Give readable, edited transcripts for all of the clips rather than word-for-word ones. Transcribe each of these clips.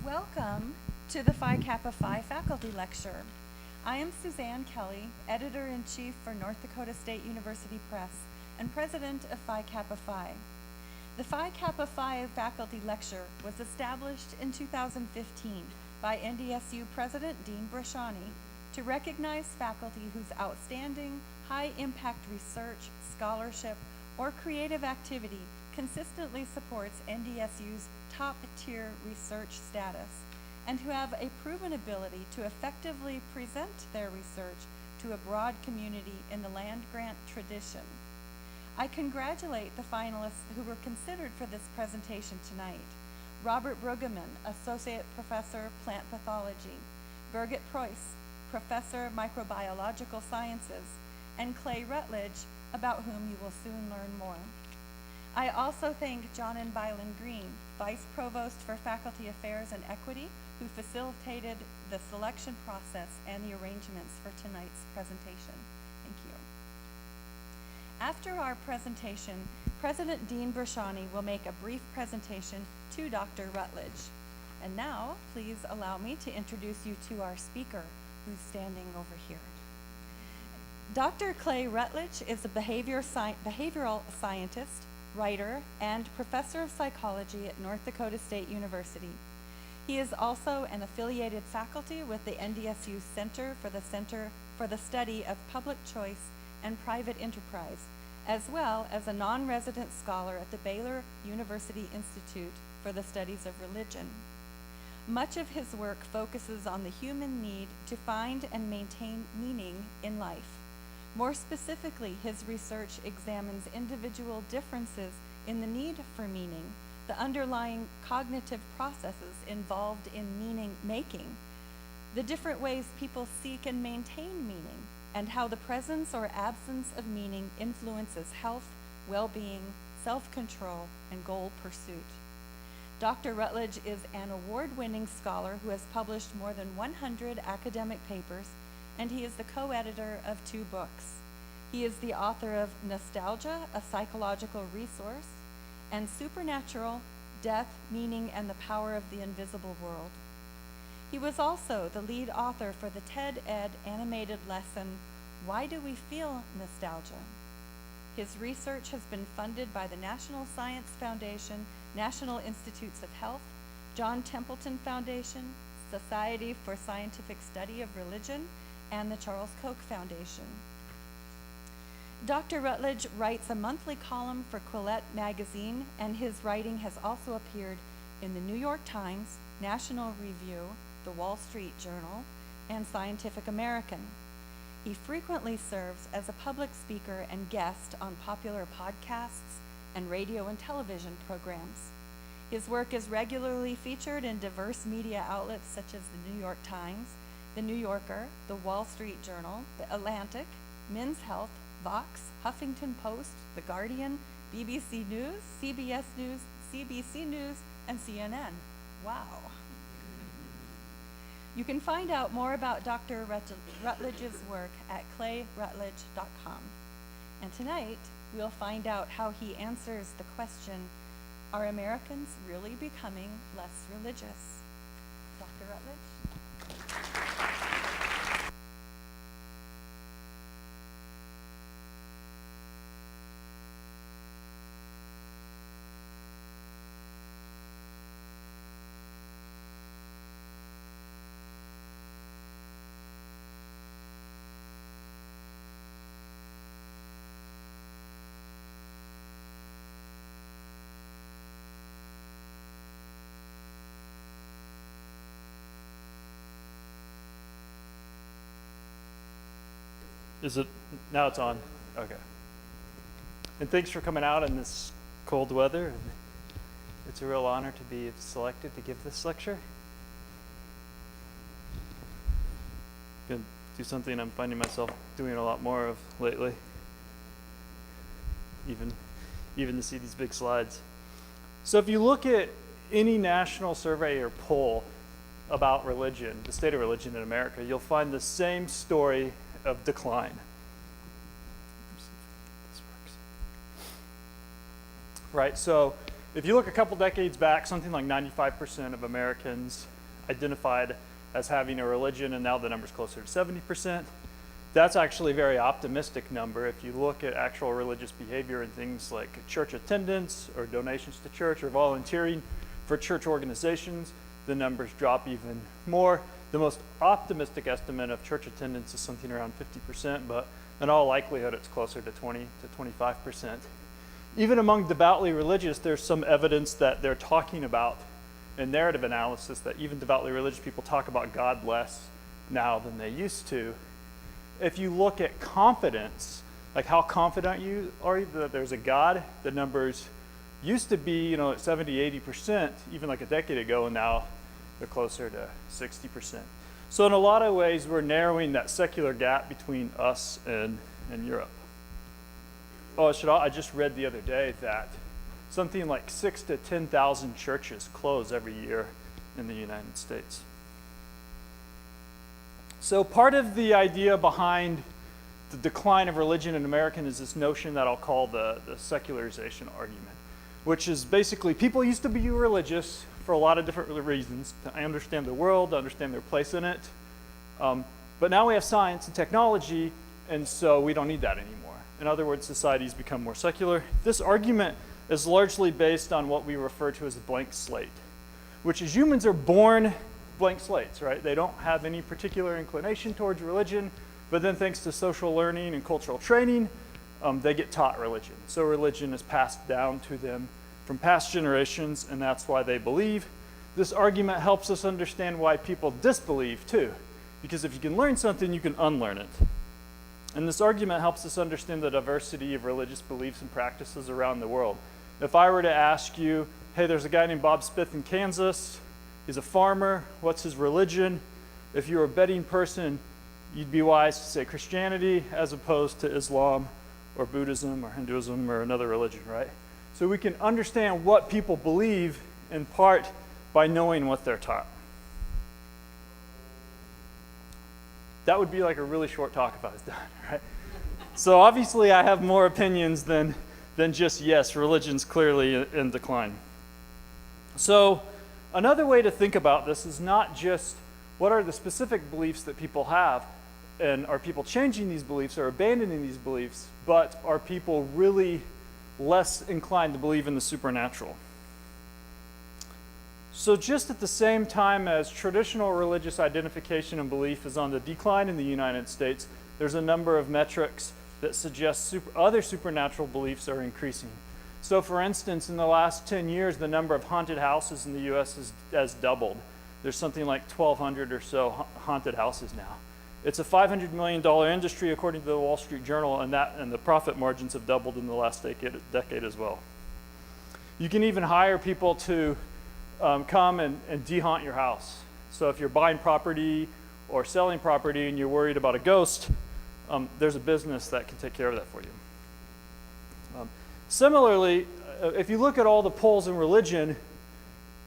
Welcome to the Phi Kappa Phi Faculty Lecture. I am Suzanne Kelly, Editor-in-Chief for North Dakota State University Press and President of Phi Kappa Phi. The Phi Kappa Phi Faculty Lecture was established in 2015 by NDSU President Dean Brashani to recognize faculty whose outstanding, high-impact research, scholarship, or creative activity consistently supports NDSU's top-tier research status, and who have a proven ability to effectively present their research to a broad community in the land-grant tradition. I congratulate the finalists who were considered for this presentation tonight. Robert Brueggemann, Associate Professor, Plant Pathology, Birgit Preuss, Professor, Microbiological Sciences, and Clay Rutledge, about whom you will soon learn more. I also thank John and Byron Green, Vice Provost for Faculty Affairs and Equity, who facilitated the selection process and the arrangements for tonight's presentation. Thank you. After our presentation, President Dean Brashani will make a brief presentation to Dr. Rutledge. And now, please allow me to introduce you to our speaker, who's standing over here. Dr. Clay Rutledge is a behavioral scientist, writer, and professor of psychology at North Dakota State University. He is also an affiliated faculty with the NDSU Center for the Study of Public Choice and Private Enterprise, as well as a non-resident scholar at the Baylor University Institute for the Studies of Religion. Much of his work focuses on the human need to find and maintain meaning in life. More specifically, his research examines individual differences in the need for meaning, the underlying cognitive processes involved in meaning making, the different ways people seek and maintain meaning, and how the presence or absence of meaning influences health, well-being, self-control, and goal pursuit. Dr. Rutledge is an award-winning scholar who has published more than 100 academic papers, and he is the co-editor of 2 books. He is the author of Nostalgia, a Psychological Resource, and Supernatural, Death, Meaning, and the Power of the Invisible World. He was also the lead author for the TED-Ed animated lesson, Why Do We Feel Nostalgia? His research has been funded by the National Science Foundation, National Institutes of Health, John Templeton Foundation, Society for Scientific Study of Religion, and the Charles Koch Foundation. Dr. Rutledge writes a monthly column for Quillette magazine, and his writing has also appeared in the New York Times, National Review, the Wall Street Journal, and Scientific American. He frequently serves as a public speaker and guest on popular podcasts and radio and television programs. His work is regularly featured in diverse media outlets such as the New York Times, the New Yorker, the Wall Street Journal, the Atlantic, Men's Health, Vox, Huffington Post, The Guardian, BBC News, CBS News, CBC News, and CNN. Wow. You can find out more about Dr. Rutledge's work at clayrutledge.com. And tonight, we'll find out how he answers the question, are Americans really becoming less religious? Dr. Rutledge? Is it, now it's on, okay. And thanks for coming out in this cold weather. And it's a real honor to be selected to give this lecture. Gonna do something I'm finding myself doing a lot more of lately. Even to see these big slides. So if you look at any national survey or poll about religion, the state of religion in America, you'll find the same story of decline. Right, so if you look a couple decades back, something like 95% of Americans identified as having a religion, and now the number's closer to 70%. That's actually a very optimistic number. If you look at actual religious behavior and things like church attendance or donations to church or volunteering for church organizations, the numbers drop even more. The most optimistic estimate of church attendance is something around 50%, but in all likelihood it's closer to 20 to 25%. Even among devoutly religious, there's some evidence that they're talking about in narrative analysis that even devoutly religious people talk about God less now than they used to. If you look at confidence, like how confident you are that there's a God, the numbers used to be, at 70, 80%, even like a decade ago, and now they're closer to 60%. So in a lot of ways, we're narrowing that secular gap between us and Europe. Oh, I just read the other day that something like 6,000 to 10,000 churches close every year in the United States. So part of the idea behind the decline of religion in America is this notion that I'll call the secularization argument, which is basically people used to be religious for a lot of different reasons, to understand the world, to understand their place in it. But now we have science and technology, and so we don't need that anymore. In other words, society's become more secular. This argument is largely based on what we refer to as a blank slate, which is humans are born blank slates, right? They don't have any particular inclination towards religion, but then thanks to social learning and cultural training, they get taught religion. So religion is passed down to them from past generations, and that's why they believe. This argument helps us understand why people disbelieve too, because if you can learn something, you can unlearn it. And this argument helps us understand the diversity of religious beliefs and practices around the world. If I were to ask you, hey, there's a guy named Bob Smith in Kansas, he's a farmer, what's his religion? If you're a betting person, you'd be wise to say Christianity as opposed to Islam or Buddhism or Hinduism or another religion, right? So we can understand what people believe in part by knowing what they're taught. That would be like a really short talk if I was done, right? So obviously I have more opinions than just, yes, religion's clearly in decline. So another way to think about this is not just what are the specific beliefs that people have, and are people changing these beliefs or abandoning these beliefs, but are people really less inclined to believe in the supernatural? So just at the same time as traditional religious identification and belief is on the decline in the United States, there's a number of metrics that suggest other supernatural beliefs are increasing. So for instance, in the last 10 years, the number of haunted houses in the US has doubled. There's something like 1,200 or so haunted houses now. It's a $500 million industry according to the Wall Street Journal, and the profit margins have doubled in the last decade as well. You can even hire people to come and de-haunt your house. So if you're buying property or selling property and you're worried about a ghost, there's a business that can take care of that for you. Similarly, if you look at all the polls in religion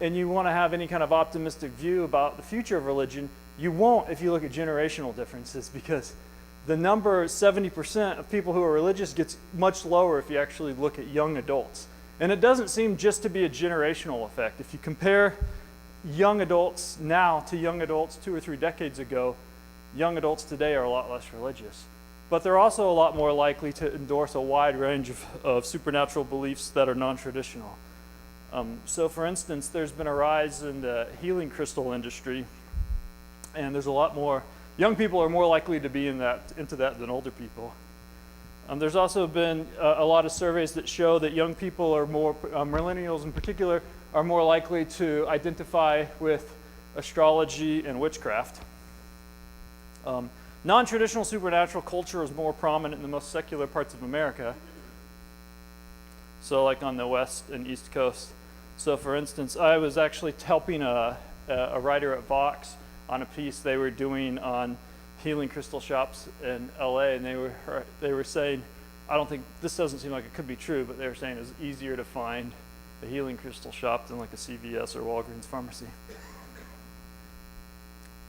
and you want to have any kind of optimistic view about the future of religion, you won't if you look at generational differences, because the number 70% of people who are religious gets much lower if you actually look at young adults. And it doesn't seem just to be a generational effect. If you compare young adults now to young adults 2 or 3 decades ago, young adults today are a lot less religious. But they're also a lot more likely to endorse a wide range of supernatural beliefs that are non-traditional. So for instance, there's been a rise in the healing crystal industry, and there's a lot more, young people are more likely to be into that than older people. There's also been a lot of surveys that show that young people are more, millennials in particular, are more likely to identify with astrology and witchcraft. Non-traditional supernatural culture is more prominent in the most secular parts of America. So like on the west and east coast. So for instance, I was actually helping a writer at Vox on a piece they were doing on healing crystal shops in LA, and they were saying, I don't think, this doesn't seem like it could be true, but they were saying it's easier to find a healing crystal shop than like a CVS or Walgreens pharmacy.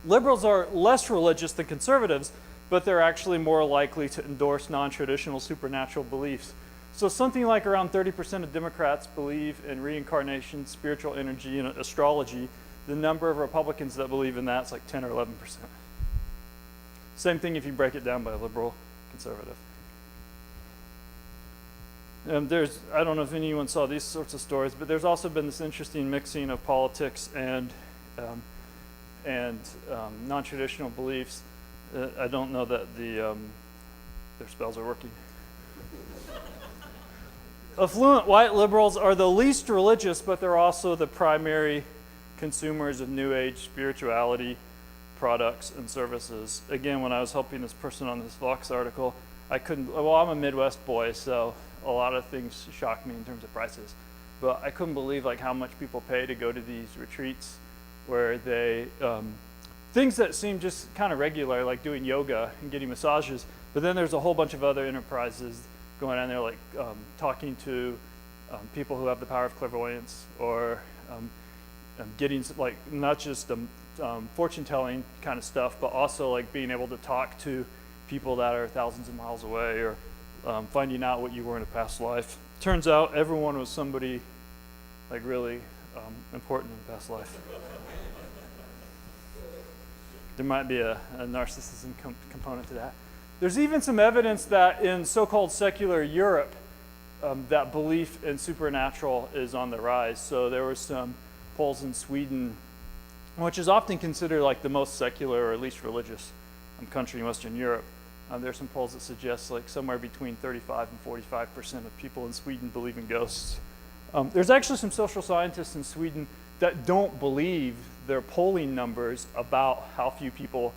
Liberals are less religious than conservatives, but they're actually more likely to endorse non-traditional supernatural beliefs. So something like around 30% of Democrats believe in reincarnation, spiritual energy, and astrology, the number of Republicans that believe in that's like 10 or 11%. Same thing if you break it down by liberal, conservative. I don't know if anyone saw these sorts of stories, but there's also been this interesting mixing of politics and non-traditional beliefs. I don't know that their spells are working. Affluent white liberals are the least religious, but they're also the primary consumers of New Age spirituality products and services. Again, when I was helping this person on this Vox article, I'm a Midwest boy, so a lot of things shock me in terms of prices. But I couldn't believe like how much people pay to go to these retreats where they, things that seem just kind of regular, like doing yoga and getting massages, but then there's a whole bunch of other enterprises going on there, like talking to people who have the power of clairvoyance, or getting like not just fortune telling kind of stuff, but also like being able to talk to people that are thousands of miles away, or finding out what you were in a past life. Turns out everyone was somebody like really important in a past life. There might be a narcissism component to that. There's even some evidence that in so-called secular Europe, that belief in supernatural is on the rise. So there were some polls in Sweden, which is often considered like the most secular or least religious country in Western Europe. There's some polls that suggest like somewhere between 35 and 45% of people in Sweden believe in ghosts. There's actually some social scientists in Sweden that don't believe their polling numbers about how few people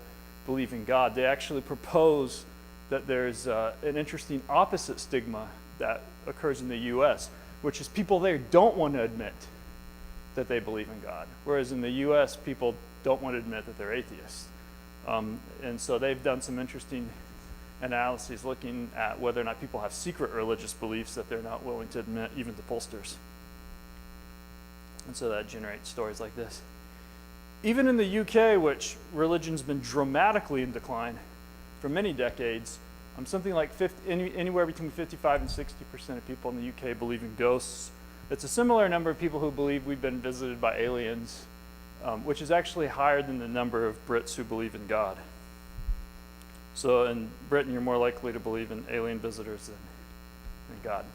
believe in God. They actually propose that there's an interesting opposite stigma that occurs in the US, which is people there don't want to admit that they believe in God, whereas in the US, people don't want to admit that they're atheists. And so they've done some interesting analyses looking at whether or not people have secret religious beliefs that they're not willing to admit, even to pollsters. And so that generates stories like this. Even in the UK, which religion's been dramatically in decline for many decades, something like anywhere between 55 and 60% of people in the UK believe in ghosts. It's a similar number of people who believe we've been visited by aliens, which is actually higher than the number of Brits who believe in God. So in Britain, you're more likely to believe in alien visitors than God.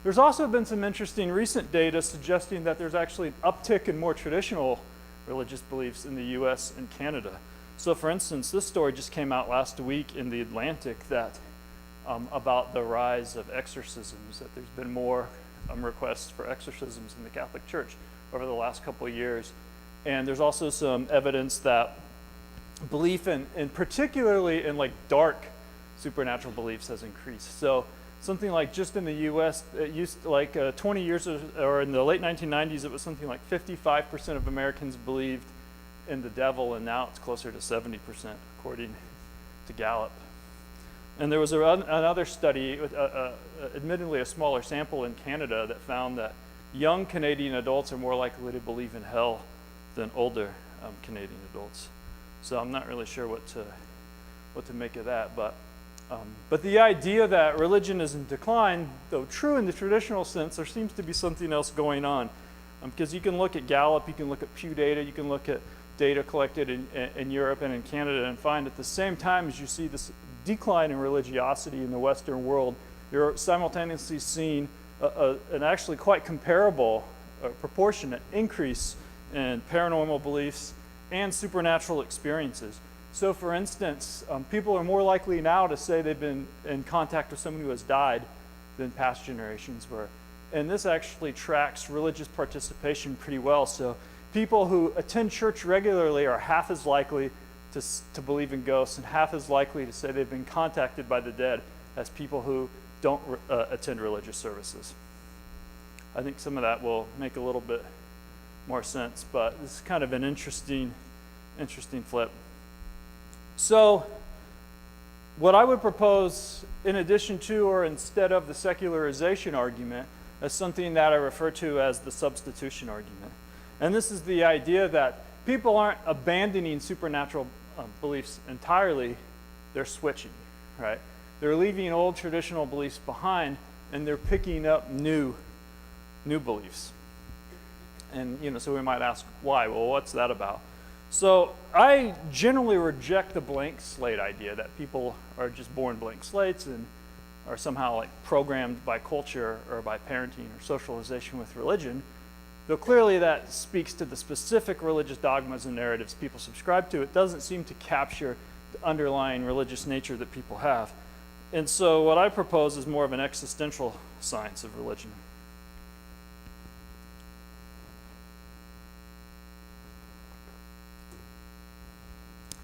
There's also been some interesting recent data suggesting that there's actually an uptick in more traditional religious beliefs in the US and Canada. So for instance, this story just came out last week in The Atlantic that about the rise of exorcisms, that there's been more requests for exorcisms in the Catholic Church over the last couple of years. And there's also some evidence that belief in particularly in like dark supernatural beliefs has increased. So something like just in the US, it used to, like 20 years or in the late 1990s, it was something like 55% of Americans believed in the devil, and now it's closer to 70% according to Gallup. And there was another study, admittedly a smaller sample in Canada, that found that young Canadian adults are more likely to believe in hell than older Canadian adults. So I'm not really sure what to make of that, but the idea that religion is in decline, though true in the traditional sense, there seems to be something else going on. Because you can look at Gallup, you can look at Pew data, you can look at data collected in Europe and in Canada and find at the same time as you see this decline in religiosity in the Western world, you're simultaneously seeing an actually quite comparable, proportionate increase in paranormal beliefs and supernatural experiences. So for instance, people are more likely now to say they've been in contact with someone who has died than past generations were. And this actually tracks religious participation pretty well. So people who attend church regularly are half as likely to believe in ghosts and half as likely to say they've been contacted by the dead as people who don't attend religious services. I think some of that will make a little bit more sense, but this is kind of an interesting flip. So what I would propose in addition to or instead of the secularization argument is something that I refer to as the substitution argument. And this is the idea that people aren't abandoning supernatural beliefs entirely, they're switching, right? They're leaving old traditional beliefs behind and they're picking up new beliefs. And so we might ask why. Well, what's that about? So I generally reject the blank slate idea that people are just born blank slates and are somehow like programmed by culture or by parenting or socialization with religion. Though clearly that speaks to the specific religious dogmas and narratives people subscribe to, it doesn't seem to capture the underlying religious nature that people have. And so what I propose is more of an existential science of religion.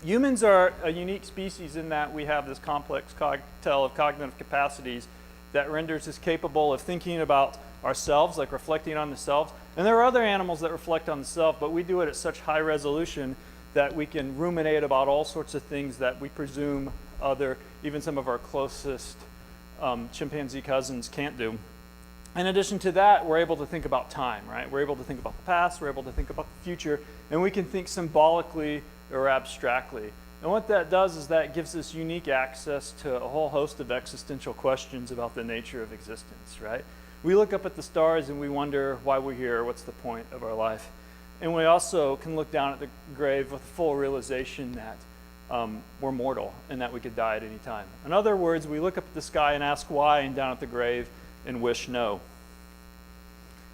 Humans are a unique species in that we have this complex cocktail of cognitive capacities that renders us capable of thinking about ourselves, like reflecting on the self. And there are other animals that reflect on the self, but we do it at such high resolution that we can ruminate about all sorts of things that we presume even some of our closest chimpanzee cousins can't do. In addition to that, we're able to think about time, right? We're able to think about the past, we're able to think about the future, and we can think symbolically or abstractly. And what that does is that gives us unique access to a whole host of existential questions about the nature of existence, right? We look up at the stars and we wonder why we're here, what's the point of our life? And we also can look down at the grave with full realization that we're mortal and that we could die at any time. In other words, we look up at the sky and ask why, and down at the grave and wish no.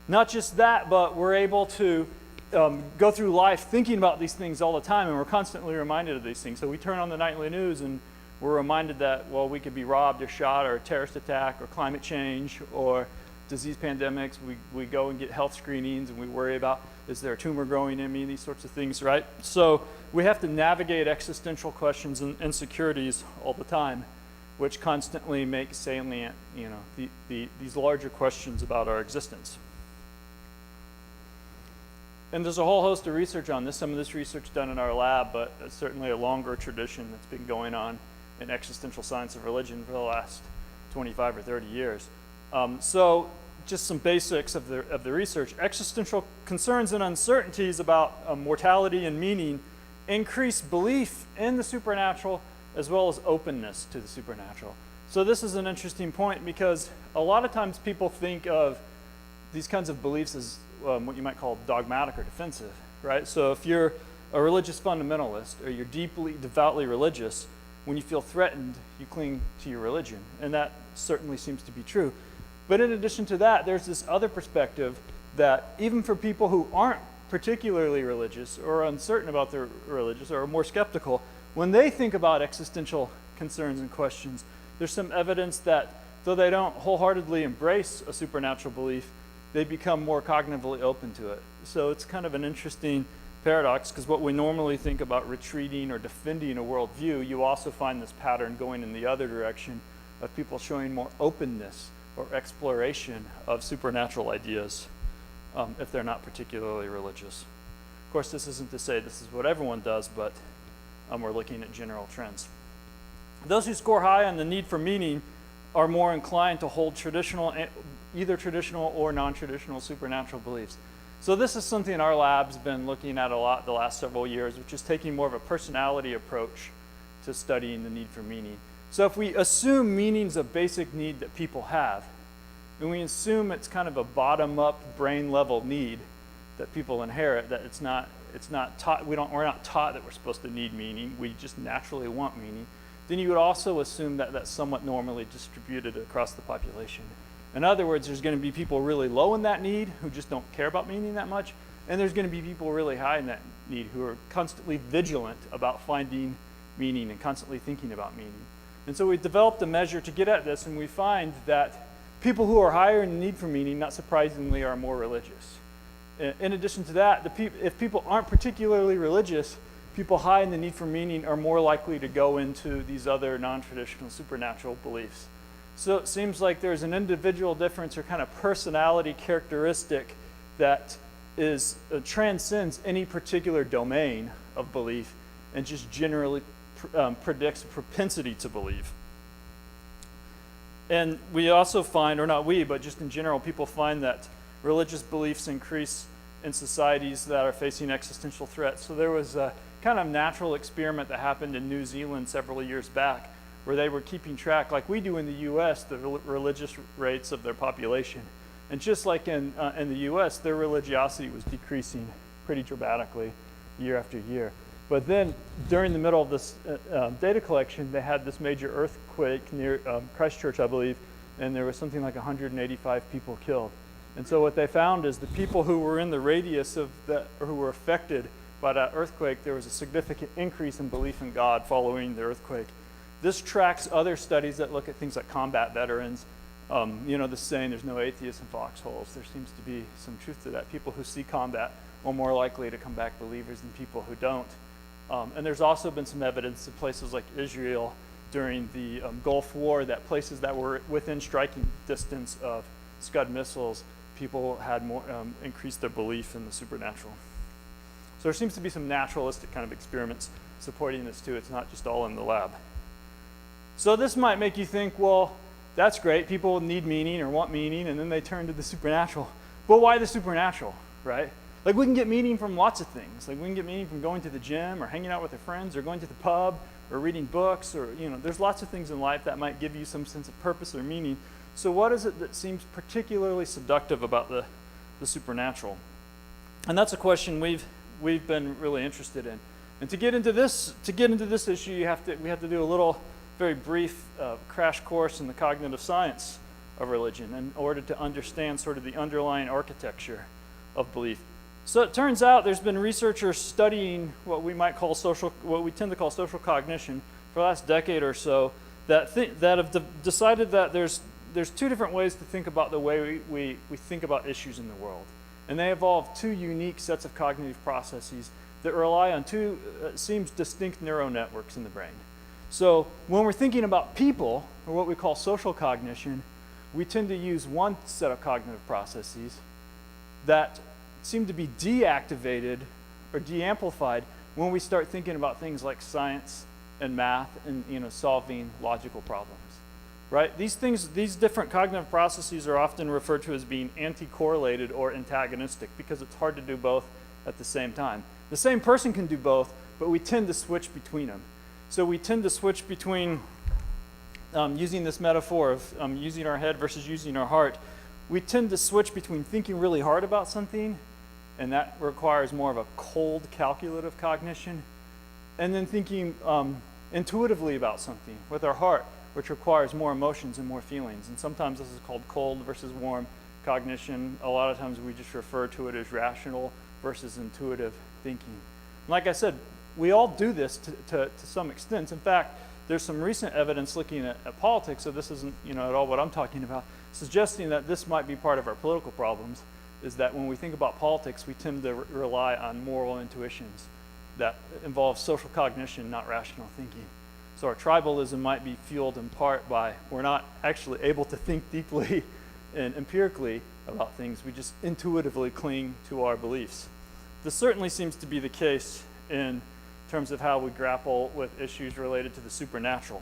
Not just that, but we're able to go through life thinking about these things all the time, and we're constantly reminded of these things. So we turn on the nightly news and we're reminded that, well, we could be robbed or shot or a terrorist attack or climate change or disease pandemics. We go and get health screenings and we worry about, is there a tumor growing in me, these sorts of things, right? So we have to navigate existential questions and insecurities all the time, which constantly make salient, these larger questions about our existence. And there's a whole host of research on this. Some of this research done in our lab, but certainly a longer tradition that's been going on in existential science of religion for the last 25 or 30 years. So just some basics of the research. Existential concerns and uncertainties about mortality and meaning increase belief in the supernatural as well as openness to the supernatural. So this is an interesting point because a lot of times people think of these kinds of beliefs as what you might call dogmatic or defensive, right? So if you're a religious fundamentalist or you're deeply, devoutly religious, when you feel threatened, you cling to your religion. And that certainly seems to be true. But in addition to that, there's this other perspective that even for people who aren't particularly religious or uncertain about their religious or are more skeptical, when they think about existential concerns and questions, there's some evidence that though they don't wholeheartedly embrace a supernatural belief, they become more cognitively open to it. So it's kind of an interesting paradox because what we normally think about retreating or defending a worldview, you also find this pattern going in the other direction of people showing more openness or exploration of supernatural ideas if they're not particularly religious. Of course, this isn't to say this is what everyone does, but we're looking at general trends. Those who score high on the need for meaning are more inclined to hold either traditional or non-traditional supernatural beliefs. So this is something our lab's been looking at a lot the last several years, which is taking more of a personality approach to studying the need for meaning. So if we assume meaning's a basic need that people have, and we assume it's kind of a bottom-up, brain-level need that people inherit, that it's not taught, we're not taught that we're supposed to need meaning, we just naturally want meaning, then you would also assume that that's somewhat normally distributed across the population. In other words, there's going to be people really low in that need who just don't care about meaning that much, and there's going to be people really high in that need who are constantly vigilant about finding meaning and constantly thinking about meaning. And so we developed a measure to get at this, and we find that people who are higher in the need for meaning, not surprisingly, are more religious. In addition to that, if people aren't particularly religious, people high in the need for meaning are more likely to go into these other non-traditional supernatural beliefs. So it seems like there's an individual difference or kind of personality characteristic that transcends any particular domain of belief and just generally predicts propensity to believe. And we also find, or not we, but just in general, people find that religious beliefs increase in societies that are facing existential threats. So there was a kind of natural experiment that happened in New Zealand several years back where they were keeping track, like we do in the US, the religious rates of their population. And just like in the U.S., their religiosity was decreasing pretty dramatically year after year. But then during the middle of this data collection, they had this major earthquake near Christchurch, I believe, and there was something like 185 people killed. And so what they found is the people who were in the radius of that, or who were affected by that earthquake, there was a significant increase in belief in God following the earthquake. This tracks other studies that look at things like combat veterans. The saying, there's no atheists in foxholes. There seems to be some truth to that. People who see combat are more likely to come back believers than people who don't. And there's also been some evidence in places like Israel during the Gulf War that places that were within striking distance of Scud missiles, people had more increased their belief in the supernatural. So there seems to be some naturalistic kind of experiments supporting this too. It's not just all in the lab. So this might make you think, well, that's great. People need meaning or want meaning, and then they turn to the supernatural. But why the supernatural, right? Like, we can get meaning from lots of things. Like, we can get meaning from going to the gym or hanging out with our friends or going to the pub or reading books or, there's lots of things in life that might give you some sense of purpose or meaning. So what is it that seems particularly seductive about the supernatural? And that's a question we've been really interested in. And to get into this issue, we have to do a little very brief crash course in the cognitive science of religion in order to understand sort of the underlying architecture of belief. So it turns out there's been researchers studying what we tend to call social cognition for the last decade or so that have decided that there's two different ways to think about the way we think about issues in the world. And they evolved two unique sets of cognitive processes that rely on two, seems distinct neural networks in the brain. So when we're thinking about people, or what we call social cognition, we tend to use one set of cognitive processes that seem to be deactivated or de-amplified when we start thinking about things like science and math and solving logical problems. Right? These different cognitive processes are often referred to as being anti-correlated or antagonistic because it's hard to do both at the same time. The same person can do both, but we tend to switch between them. So we tend to switch between using this metaphor of using our head versus using our heart. We tend to switch between thinking really hard about something, and that requires more of a cold, calculative cognition, and then thinking intuitively about something with our heart, which requires more emotions and more feelings. And sometimes this is called cold versus warm cognition. A lot of times we just refer to it as rational versus intuitive thinking. Like I said, we all do this to some extent. In fact, there's some recent evidence looking at politics, so this isn't at all what I'm talking about, suggesting that this might be part of our political problems, is that when we think about politics, we tend to rely on moral intuitions that involve social cognition, not rational thinking. So our tribalism might be fueled in part by we're not actually able to think deeply and empirically about things. We just intuitively cling to our beliefs. This certainly seems to be the case in terms of how we grapple with issues related to the supernatural.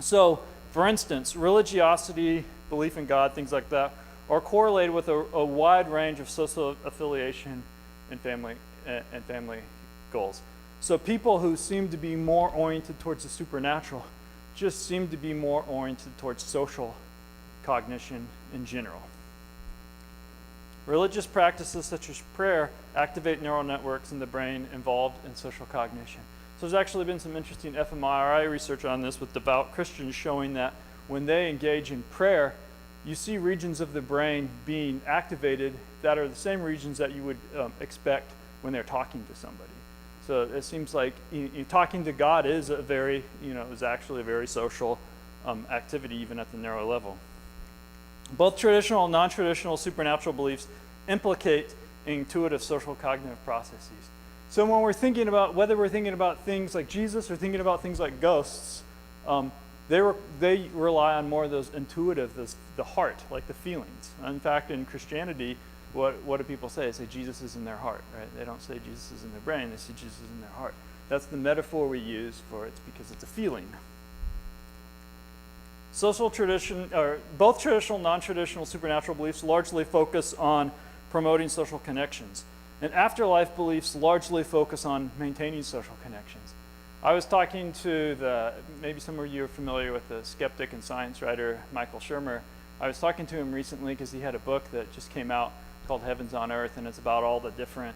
So, for instance, religiosity, belief in God, things like that, are correlated with a wide range of social affiliation and family goals. So people who seem to be more oriented towards the supernatural just seem to be more oriented towards social cognition in general. Religious practices such as prayer activate neural networks in the brain involved in social cognition. So there's actually been some interesting fMRI research on this with devout Christians showing that when they engage in prayer, you see regions of the brain being activated that are the same regions that you would expect when they're talking to somebody. So it seems like talking to God is is actually a very social activity even at the neural level. Both traditional and non-traditional supernatural beliefs implicate intuitive social cognitive processes. So when we're thinking about, whether we're thinking about things like Jesus or thinking about things like ghosts, they rely on more of those intuitive, the heart, like the feelings. In fact, in Christianity, what do people say? They say Jesus is in their heart, right? They don't say Jesus is in their brain, they say Jesus is in their heart. That's the metaphor we use for it because it's a feeling. Social tradition, or both traditional and non-traditional supernatural beliefs largely focus on promoting social connections. And afterlife beliefs largely focus on maintaining social connections. I was talking to maybe some of you are familiar with the skeptic and science writer Michael Shermer, I was talking to him recently because he had a book that just came out called Heavens on Earth, and it's about all the different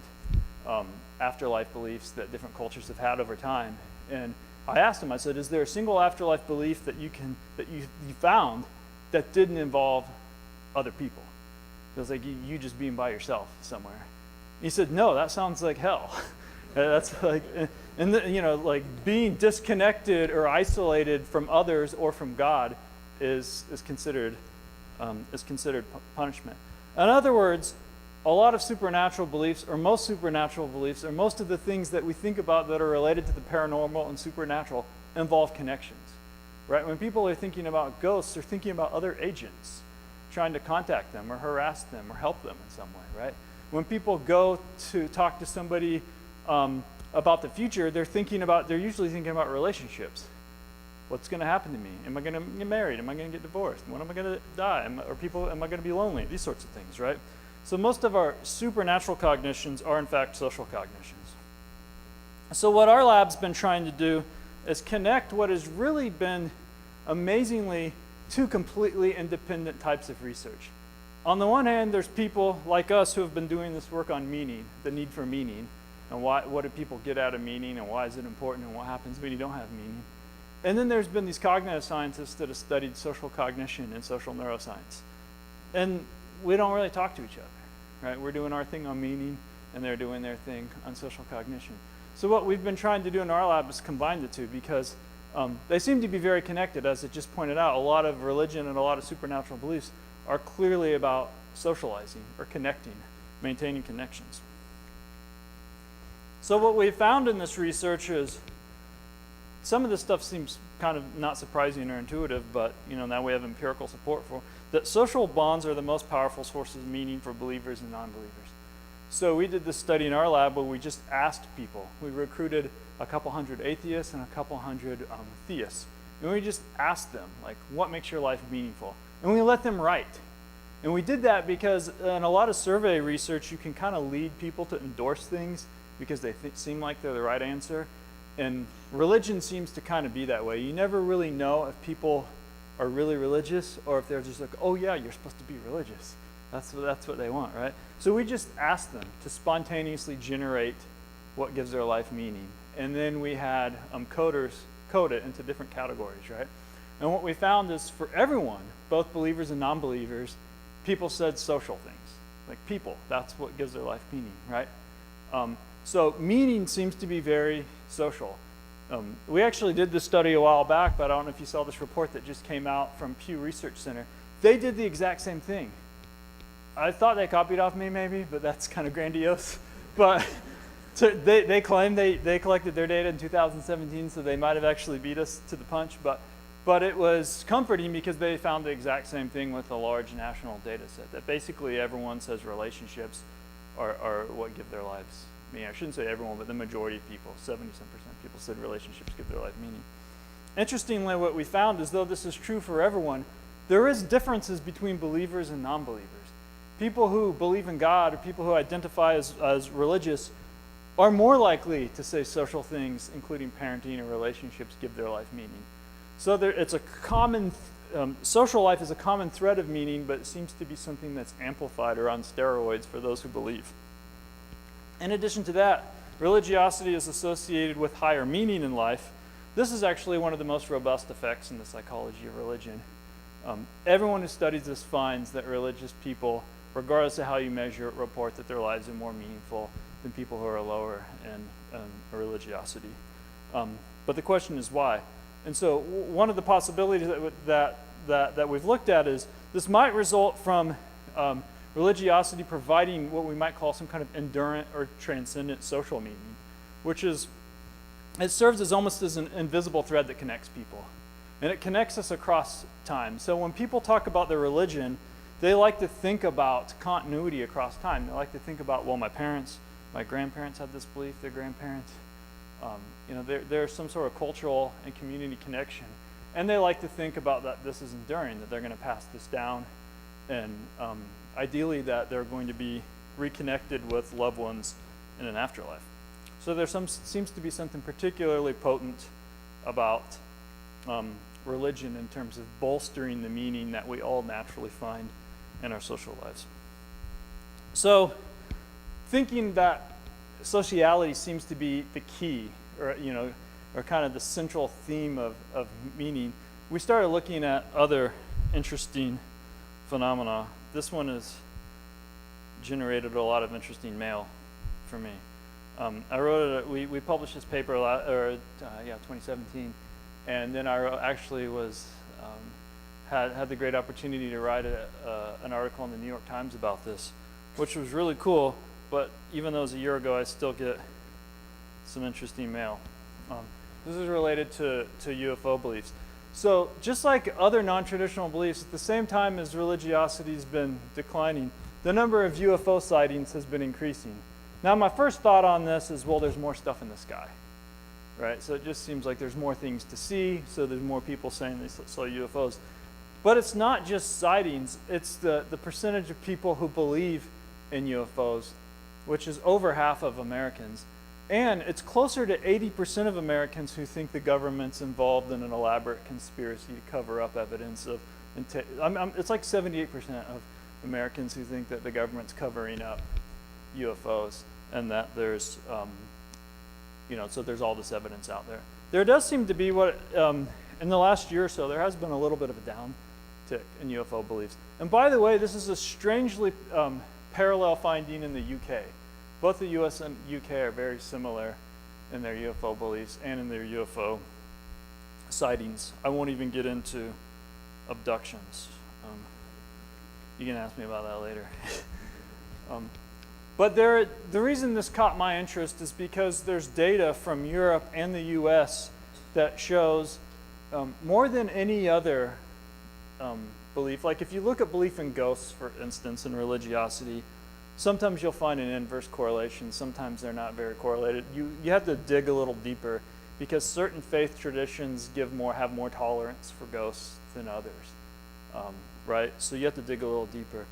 afterlife beliefs that different cultures have had over time. And I asked him, I said, is there a single afterlife belief that you found that didn't involve other people? It was like you just being by yourself somewhere. He said, no, that sounds like hell. That's like, and like being disconnected or isolated from others or from God is considered punishment. In other words, a lot of supernatural beliefs, or most supernatural beliefs, or most of the things that we think about that are related to the paranormal and supernatural involve connections, right? When people are thinking about ghosts, they're thinking about other agents, trying to contact them or harass them or help them in some way, right? When people go to talk to somebody about the future, they're usually thinking about relationships. What's going to happen to me? Am I going to get married? Am I going to get divorced? When am I going to die? Am I going to be lonely? These sorts of things, right? So most of our supernatural cognitions are in fact social cognitions. So what our lab's been trying to do is connect what has really been amazingly two completely independent types of research. On the one hand, there's people like us who have been doing this work on meaning, the need for meaning, and what do people get out of meaning, and why is it important, and what happens when you don't have meaning. And then there's been these cognitive scientists that have studied social cognition and social neuroscience. And we don't really talk to each other, right? We're doing our thing on meaning, and they're doing their thing on social cognition. So what we've been trying to do in our lab is combine the two, because they seem to be very connected. As it just pointed out, a lot of religion and a lot of supernatural beliefs are clearly about socializing or connecting, maintaining connections. So what we found in this research is some of this stuff seems kind of not surprising or intuitive, but now we have empirical support for that social bonds are the most powerful sources of meaning for believers and non-believers. So we did this study in our lab where we just asked people. We recruited a couple hundred atheists and a couple hundred theists. And we just asked them, like, what makes your life meaningful? And we let them write. And we did that because in a lot of survey research, you can kind of lead people to endorse things because they seem like they're the right answer. And religion seems to kind of be that way. You never really know if people are really religious or if they're just like, oh yeah, you're supposed to be religious. That's what they want, right? So we just asked them to spontaneously generate what gives their life meaning. And then we had coders code it into different categories, right? And what we found is for everyone, both believers and non-believers, people said social things. Like people, that's what gives their life meaning, right? So meaning seems to be very social. We actually did this study a while back, but I don't know if you saw this report that just came out from Pew Research Center. They did the exact same thing. I thought they copied off me maybe, but that's kind of grandiose. But they claim they collected their data in 2017, so they might have actually beat us to the punch. But it was comforting because they found the exact same thing with a large national data set, that basically everyone says relationships are what give their lives meaning. I shouldn't say everyone, but the majority of people, 70% of people said relationships give their life meaning. Interestingly, what we found is though this is true for everyone, there is differences between believers and non-believers. People who believe in God or people who identify as religious are more likely to say social things, including parenting or relationships, give their life meaning. So it's a common, social life is a common thread of meaning, but it seems to be something that's amplified or on steroids for those who believe. In addition to that, religiosity is associated with higher meaning in life. This is actually one of the most robust effects in the psychology of religion. Everyone who studies this finds that religious people, regardless of how you measure it, report that their lives are more meaningful than people who are lower in religiosity. But the question is why? And so one of the possibilities that we've looked at is this might result from religiosity providing what we might call some kind of endurant or transcendent social meaning, which is, it serves as almost as an invisible thread that connects people. And it connects us across time. So when people talk about their religion, they like to think about continuity across time. They like to think about, well, my parents, my grandparents had this belief, their grandparents. There's some sort of cultural and community connection. And they like to think about that this is enduring, that they're going to pass this down, and ideally that they're going to be reconnected with loved ones in an afterlife. So there seems to be something particularly potent about religion in terms of bolstering the meaning that we all naturally find in our social lives. So, thinking that sociality seems to be the key, or or kind of the central theme of meaning, we started looking at other interesting phenomena. This one has generated a lot of interesting mail for me. We published this paper 2017, and then actually had the great opportunity to write an article in the New York Times about this, which was really cool. But even though it was a year ago, I still get some interesting mail. This is related to UFO beliefs. So just like other non-traditional beliefs, at the same time as religiosity's been declining, the number of UFO sightings has been increasing. Now, my first thought on this is, well, there's more stuff in the sky, right? So it just seems like there's more things to see, so there's more people saying they saw UFOs. But it's not just sightings, it's the percentage of people who believe in UFOs, which is over half of Americans. And it's closer to 80% of Americans who think the government's involved in an elaborate conspiracy to cover up evidence of, it's like 78% of Americans who think that the government's covering up UFOs, and that there's, so there's all this evidence out there. There does seem to be in the last year or so, there has been a little bit of a downtick in UFO beliefs. And by the way, this is a strangely parallel finding in the UK. Both the US and UK are very similar in their UFO beliefs and in their UFO sightings. I won't even get into abductions. You can ask me about that later. But the reason this caught my interest is because there's data from Europe and the US that shows more than any other belief. Like if you look at belief in ghosts, for instance, and religiosity, sometimes you'll find an inverse correlation. Sometimes they're not very correlated. You have to dig a little deeper because certain faith traditions have more tolerance for ghosts than others, right? So you have to dig a little deeper.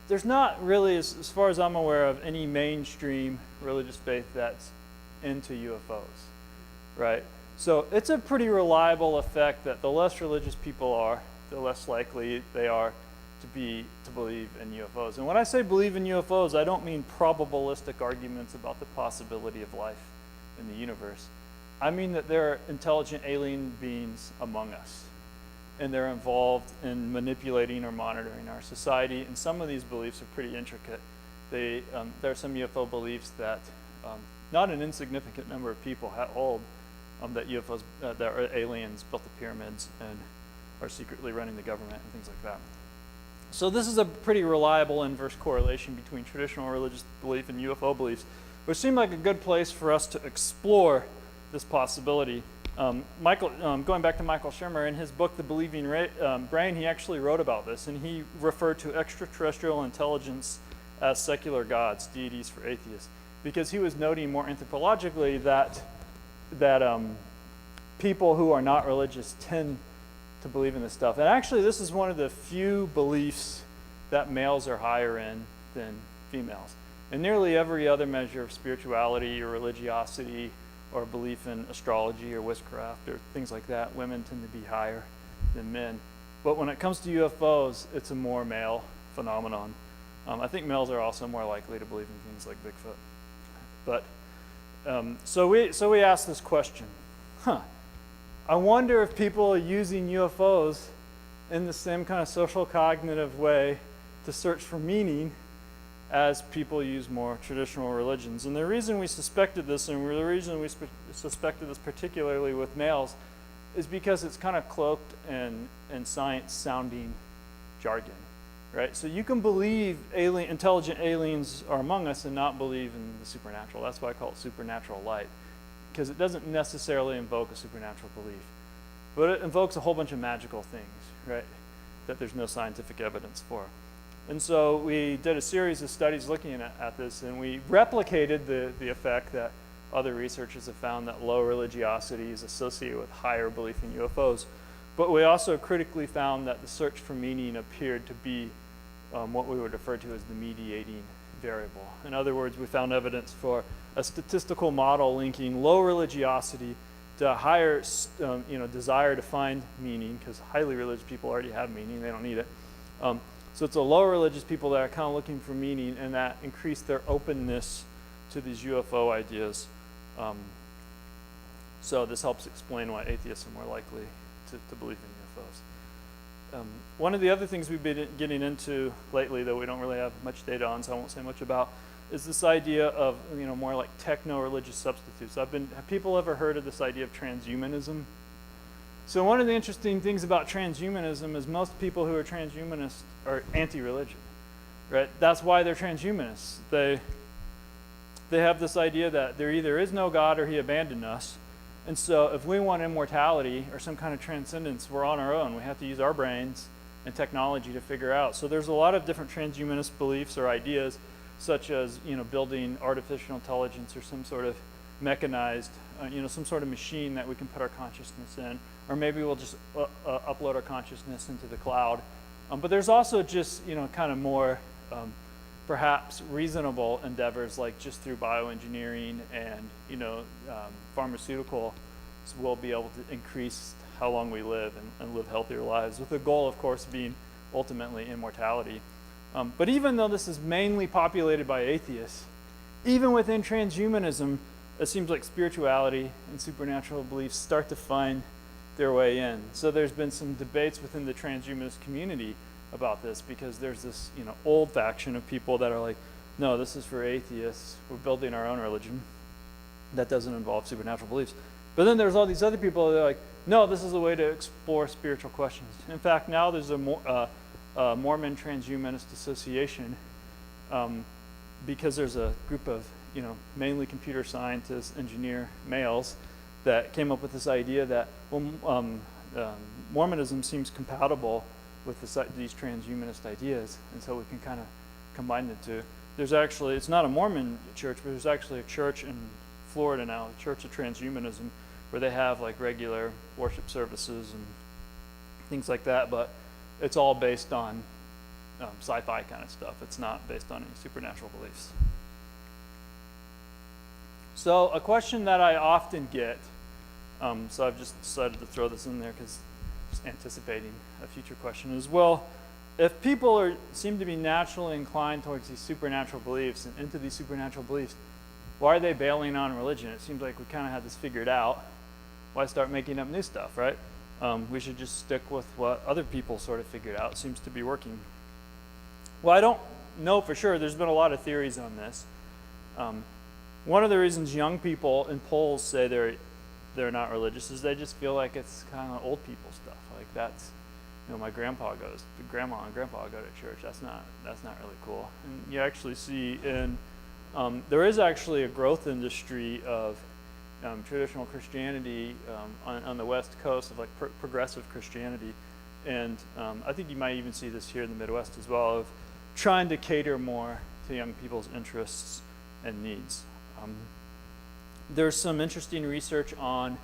There's not really, as far as I'm aware of, any mainstream religious faith that's into UFOs, right? So it's a pretty reliable effect that the less religious people are, the less likely they are to believe in UFOs. And when I say believe in UFOs, I don't mean probabilistic arguments about the possibility of life in the universe. I mean that there are intelligent alien beings among us, and they're involved in manipulating or monitoring our society. And some of these beliefs are pretty intricate. There are some UFO beliefs that not an insignificant number of people hold that UFOs, that are aliens, built the pyramids and are secretly running the government and things like that. So this is a pretty reliable inverse correlation between traditional religious belief and UFO beliefs, which seemed like a good place for us to explore this possibility. Going back to Michael Shermer, in his book, The Believing Brain, he actually wrote about this, and he referred to extraterrestrial intelligence as secular gods, deities for atheists, because he was noting more anthropologically that people who are not religious tend to believe in this stuff. And actually, this is one of the few beliefs that males are higher in than females. And nearly every other measure of spirituality or religiosity or belief in astrology or witchcraft or things like that, women tend to be higher than men. But when it comes to UFOs, it's a more male phenomenon. I think males are also more likely to believe in things like Bigfoot. But so we asked this question, I wonder if people are using UFOs in the same kind of social cognitive way to search for meaning as people use more traditional religions. And the reason we suspected this, and the reason we suspected this particularly with males, is because it's kind of cloaked in science-sounding jargon, right? So you can believe intelligent aliens are among us and not believe in the supernatural. That's why I call it supernatural light, because it doesn't necessarily invoke a supernatural belief, but it invokes a whole bunch of magical things, right, that there's no scientific evidence for. And so we did a series of studies looking at this, and we replicated the effect that other researchers have found, that low religiosity is associated with higher belief in UFOs. But we also critically found that the search for meaning appeared to be what we would refer to as the mediating variable. In other words, we found evidence for a statistical model linking low religiosity higher desire to find meaning, because highly religious people already have meaning, they don't need it. So it's a lower religious people that are kind of looking for meaning, and that increase their openness to these UFO ideas. So this helps explain why atheists are more likely to believe in UFOs. One of the other things we've been getting into lately, though we don't really have much data on, so I won't say much about, is this idea of more like techno-religious substitutes. Have people ever heard of this idea of transhumanism? So one of the interesting things about transhumanism is most people who are transhumanists are anti-religion, right? That's why they're transhumanists. They have this idea that there either is no God or he abandoned us. And so if we want immortality or some kind of transcendence, we're on our own. We have to use our brains and technology to figure out. So there's a lot of different transhumanist beliefs or ideas, such as building artificial intelligence or some sort of mechanized, some sort of machine that we can put our consciousness in, or maybe we'll just upload our consciousness into the cloud. But there's also just kind of more perhaps reasonable endeavors, like just through bioengineering and pharmaceuticals will be able to increase how long we live and live healthier lives, with the goal, of course, being ultimately immortality. But even though this is mainly populated by atheists, even within transhumanism, it seems like spirituality and supernatural beliefs start to find their way in. So there's been some debates within the transhumanist community about this, because there's this old faction of people that are like, no, this is for atheists. We're building our own religion that doesn't involve supernatural beliefs. But then there's all these other people that are like, no, this is a way to explore spiritual questions. In fact, now there's a Mormon Transhumanist Association, because there's a group of mainly computer scientists, engineer males that came up with this idea that Mormonism seems compatible with these transhumanist ideas, and so we can kind of combine the two. There's actually, it's not a Mormon church, but there's actually a church in Florida now, a Church of Transhumanism, where they have like regular worship services and things like that, but it's all based on sci-fi kind of stuff. It's not based on any supernatural beliefs. So a question that I often get, so I've just decided to throw this in there because just anticipating a future question, is, well, if people seem to be naturally inclined towards these supernatural beliefs and into these supernatural beliefs, why are they bailing on religion? It seems like we kind of had this figured out. Why start making up new stuff, right? We should just stick with what other people sort of figured out. It seems to be working. Well, I don't know for sure. There's been a lot of theories on this. One of the reasons young people in polls say they're not religious is they just feel like it's kind of old people stuff. Like that's, my grandma and grandpa go to church. That's not really cool. And you actually see there is actually a growth industry of traditional Christianity on the West Coast, of like progressive Christianity, and I think you might even see this here in the Midwest as well, of trying to cater more to young people's interests and needs. There's some interesting research on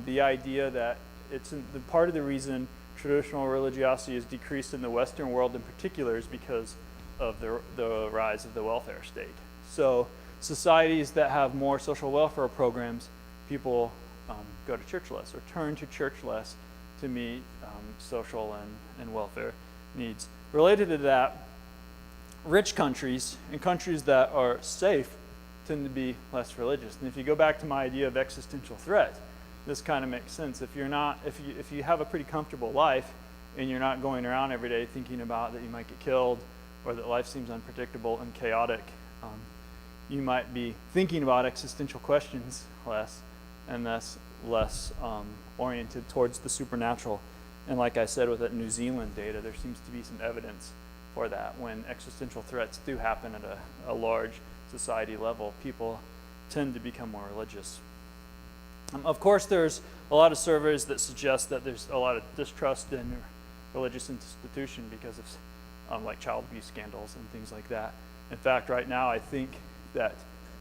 the idea that the part of the reason traditional religiosity is decreased in the Western world in particular is because of the rise of the welfare state. So societies that have more social welfare programs, people go to church less or turn to church less to meet social and welfare needs. Related to that, rich countries and countries that are safe tend to be less religious. And if you go back to my idea of existential threat, this kind of makes sense. If you have a pretty comfortable life and you're not going around every day thinking about that you might get killed or that life seems unpredictable and chaotic, you might be thinking about existential questions less, and thus less oriented towards the supernatural. And like I said, with that New Zealand data, there seems to be some evidence for that. When existential threats do happen at a large society level, people tend to become more religious. Of course, there's a lot of surveys that suggest that there's a lot of distrust in religious institution because of like child abuse scandals and things like that. In fact, right now, I think that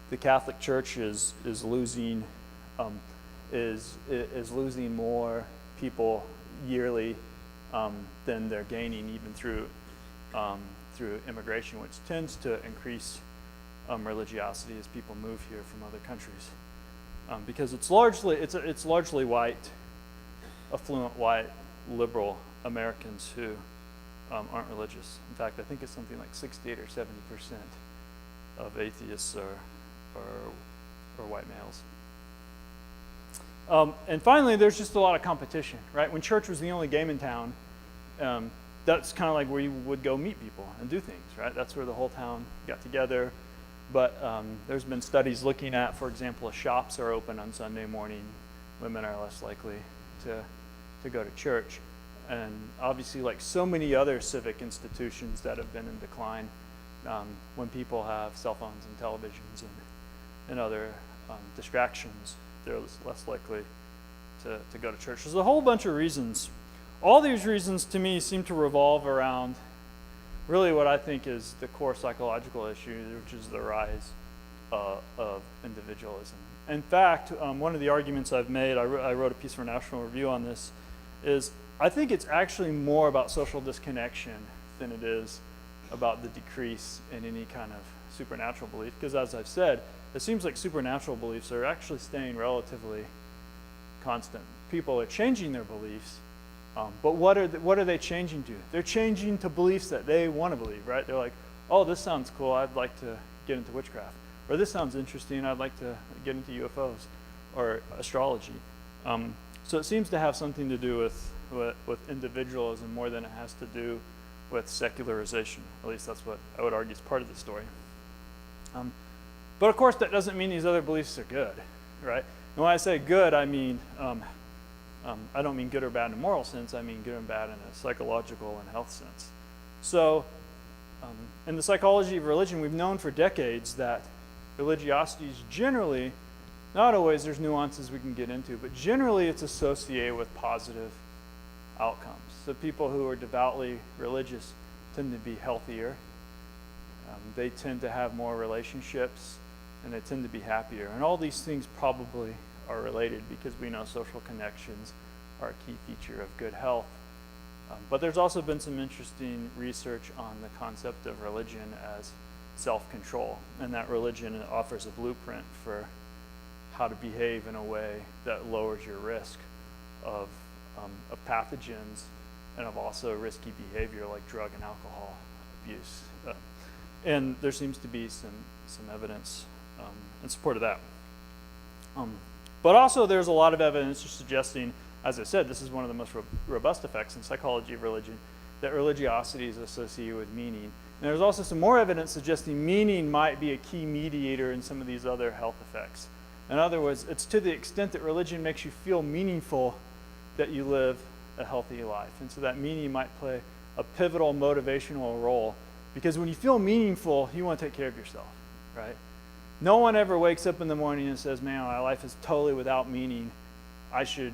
the Catholic Church is losing more people yearly than they're gaining, even through immigration, which tends to increase religiosity as people move here from other countries. because it's largely white, affluent white, liberal Americans who aren't religious. In fact, I think it's something like 68 or 70% of atheists are white males. And finally, there's just a lot of competition, right? When church was the only game in town, that's kind of like where you would go meet people and do things, right? That's where the whole town got together. But there's been studies looking at, for example, if shops are open on Sunday morning, women are less likely to go to church. And obviously, like so many other civic institutions that have been in decline, when people have cell phones and televisions and other distractions, they're less likely to go to church. There's a whole bunch of reasons. All these reasons, to me, seem to revolve around really what I think is the core psychological issue, which is the rise of individualism. In fact, one of the arguments I've made, I wrote a piece for National Review on this, is I think it's actually more about social disconnection than it is about the decrease in any kind of supernatural belief. Because as I've said, it seems like supernatural beliefs are actually staying relatively constant. People are changing their beliefs, but what are they changing to? They're changing to beliefs that they want to believe, right? They're like, oh, this sounds cool, I'd like to get into witchcraft. Or this sounds interesting, I'd like to get into UFOs or astrology. So it seems to have something to do with individualism more than it has to do with secularization. At least that's what I would argue is part of the story. But of course, that doesn't mean these other beliefs are good, right? And when I say good, I mean, I don't mean good or bad in a moral sense, I mean good and bad in a psychological and health sense. So in the psychology of religion, we've known for decades that religiosity is generally, not always, there's nuances we can get into, but generally it's associated with positive outcomes. So people who are devoutly religious tend to be healthier. They tend to have more relationships, and they tend to be happier. And all these things probably are related because we know social connections are a key feature of good health. But there's also been some interesting research on the concept of religion as self-control, and that religion offers a blueprint for how to behave in a way that lowers your risk of pathogens and of also risky behavior like drug and alcohol abuse. And there seems to be some evidence in support of that. But also there's a lot of evidence suggesting, as I said, this is one of the most robust effects in psychology of religion, that religiosity is associated with meaning. And there's also some more evidence suggesting meaning might be a key mediator in some of these other health effects. In other words, it's to the extent that religion makes you feel meaningful that you live a healthy life. And so that meaning might play a pivotal motivational role, because when you feel meaningful, you want to take care of yourself, right? No one ever wakes up in the morning and says, man, my life is totally without meaning. I should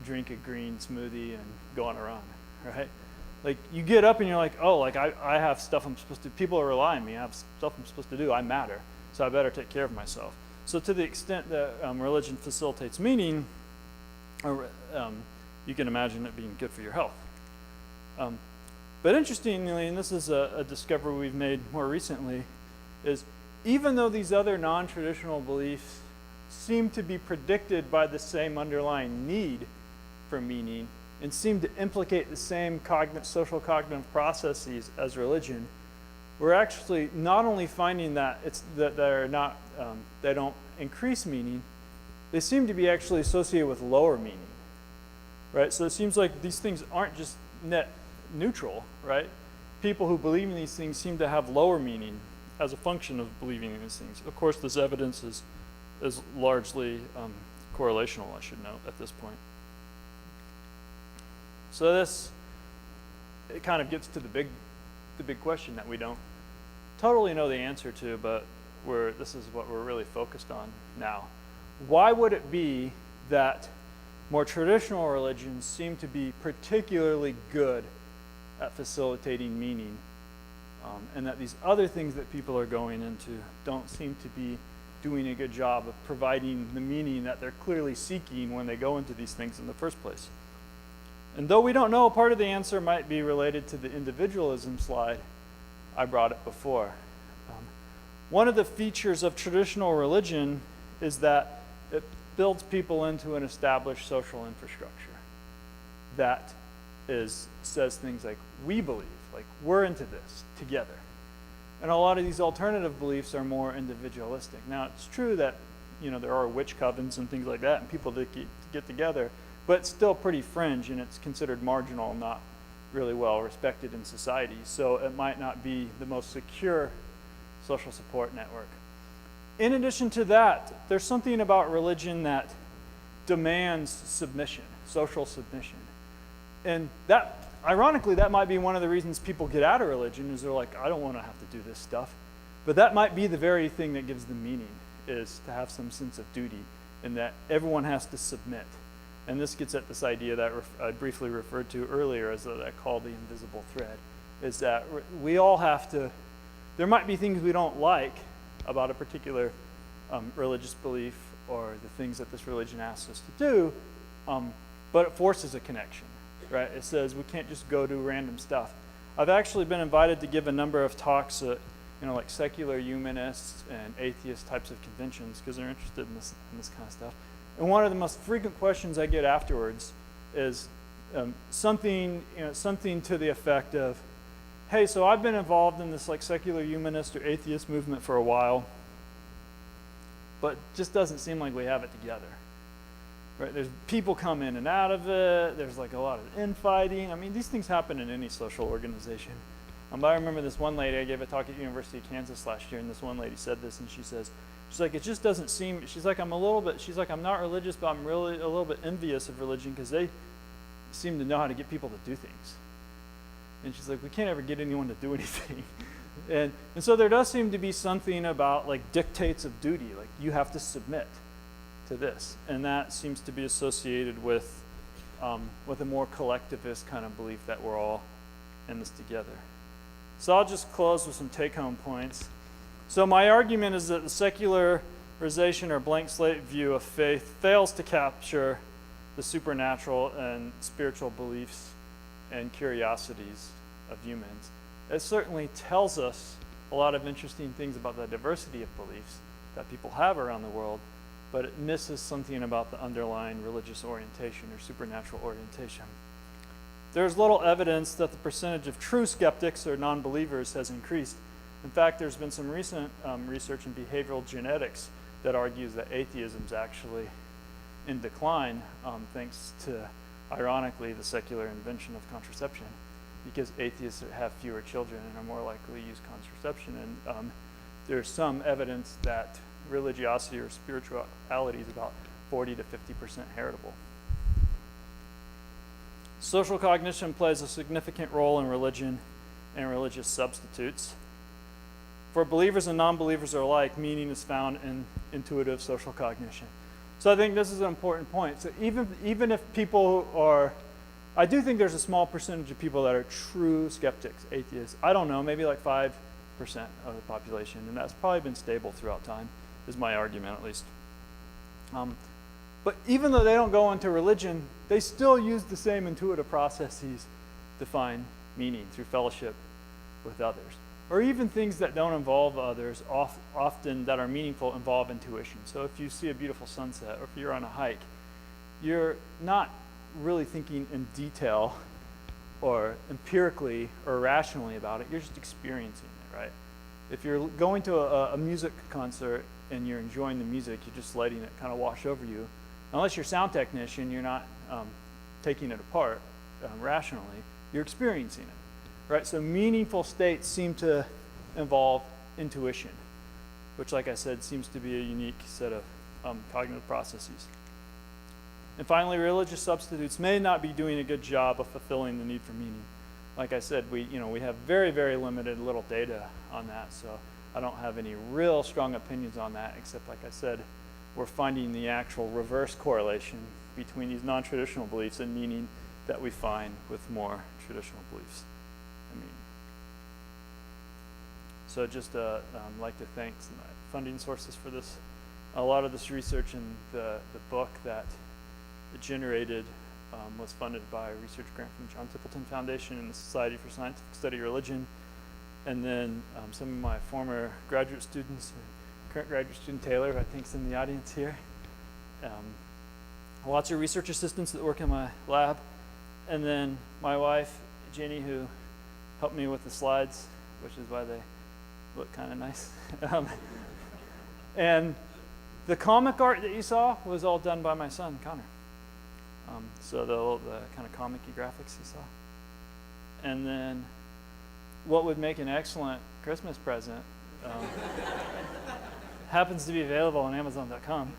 drink a green smoothie and go on a run, right? Like you get up and you're like, oh, like I have stuff I'm supposed to, people are relying on me, I have stuff I'm supposed to do, I matter, so I better take care of myself. So to the extent that religion facilitates meaning, you can imagine it being good for your health. But interestingly, and this is a discovery we've made more recently, is even though these other non-traditional beliefs seem to be predicted by the same underlying need for meaning and seem to implicate the same social cognitive processes as religion, we're actually not only finding that they don't increase meaning, they seem to be actually associated with lower meaning, right? So it seems like these things aren't just net neutral, right? People who believe in these things seem to have lower meaning as a function of believing in these things. Of course, this evidence is largely correlational, I should note, at this point. So it kind of gets to the big question that we don't totally know the answer to, but this is what we're really focused on now. Why would it be that more traditional religions seem to be particularly good at facilitating meaning, and that these other things that people are going into don't seem to be doing a good job of providing the meaning that they're clearly seeking when they go into these things in the first place? And though we don't know, part of the answer might be related to the individualism slide. I brought it before. One of the features of traditional religion is that builds people into an established social infrastructure that says things like, we believe, like we're into this together. And a lot of these alternative beliefs are more individualistic. Now, it's true that there are witch covens and things like that, and people that get together, but it's still pretty fringe, and it's considered marginal, not really well respected in society. So it might not be the most secure social support network. In addition to that, there's something about religion that demands submission, social submission. And that, ironically, that might be one of the reasons people get out of religion, is they're like, I don't want to have to do this stuff. But that might be the very thing that gives them meaning, is to have some sense of duty, and that everyone has to submit. And this gets at this idea that I briefly referred to earlier, as that I call the invisible thread, is that we all have to, there might be things we don't like about a particular religious belief or the things that this religion asks us to do, but it forces a connection, right? It says we can't just go do random stuff. I've actually been invited to give a number of talks at, like secular humanists and atheist types of conventions, because they're interested in this kind of stuff. And one of the most frequent questions I get afterwards is something to the effect of, hey, so I've been involved in this like secular humanist or atheist movement for a while, but it just doesn't seem like we have it together. Right? There's people come in and out of it. There's like a lot of infighting. I mean, these things happen in any social organization. But I remember this one lady, I gave a talk at University of Kansas last year, and this one lady said this, and she's like, it just doesn't seem, she's like, I'm not religious, but I'm really a little bit envious of religion because they seem to know how to get people to do things. And she's like, we can't ever get anyone to do anything. and so there does seem to be something about like dictates of duty, like you have to submit to this. And that seems to be associated with a more collectivist kind of belief that we're all in this together. So I'll just close with some take-home points. So my argument is that the secularization or blank slate view of faith fails to capture the supernatural and spiritual beliefs and curiosities of humans. It certainly tells us a lot of interesting things about the diversity of beliefs that people have around the world, but it misses something about the underlying religious orientation or supernatural orientation. There's little evidence that the percentage of true skeptics or non-believers has increased. In fact, there's been some recent research in behavioral genetics that argues that atheism is actually in decline thanks to, ironically, the secular invention of contraception, because atheists have fewer children and are more likely to use contraception. And there's some evidence that religiosity or spirituality is about 40 to 50% heritable. Social cognition plays a significant role in religion and religious substitutes. For believers and non-believers alike, meaning is found in intuitive social cognition. So I think this is an important point. So even if people are, I do think there's a small percentage of people that are true skeptics, atheists. I don't know, maybe like 5% of the population, and that's probably been stable throughout time, is my argument at least. But even though they don't go into religion, they still use the same intuitive processes to find meaning through fellowship with others. Or even things that don't involve others, often that are meaningful, involve intuition. So if you see a beautiful sunset, or if you're on a hike, you're not really thinking in detail or empirically or rationally about it. You're just experiencing it, right? If you're going to a music concert and you're enjoying the music, you're just letting it kind of wash over you. Unless you're a sound technician, you're not taking it apart rationally. You're experiencing it, right? So meaningful states seem to involve intuition, which, like I said, seems to be a unique set of cognitive processes. And finally, religious substitutes may not be doing a good job of fulfilling the need for meaning. Like I said, we have very, very limited little data on that, so I don't have any real strong opinions on that, except, like I said, we're finding the actual reverse correlation between these non-traditional beliefs and meaning that we find with more traditional beliefs. So just like to thank some funding sources for this. A lot of this research in the book that it generated was funded by a research grant from the John Templeton Foundation and the Society for Scientific Study of Religion. And then some of my former graduate students, current graduate student Taylor, who I think is in the audience here, lots of research assistants that work in my lab, and then my wife, Jenny, who helped me with the slides, which is why they look kind of nice. And the comic art that you saw was all done by my son, Connor. So the kind of comic-y graphics you saw. And then what would make an excellent Christmas present happens to be available on Amazon.com.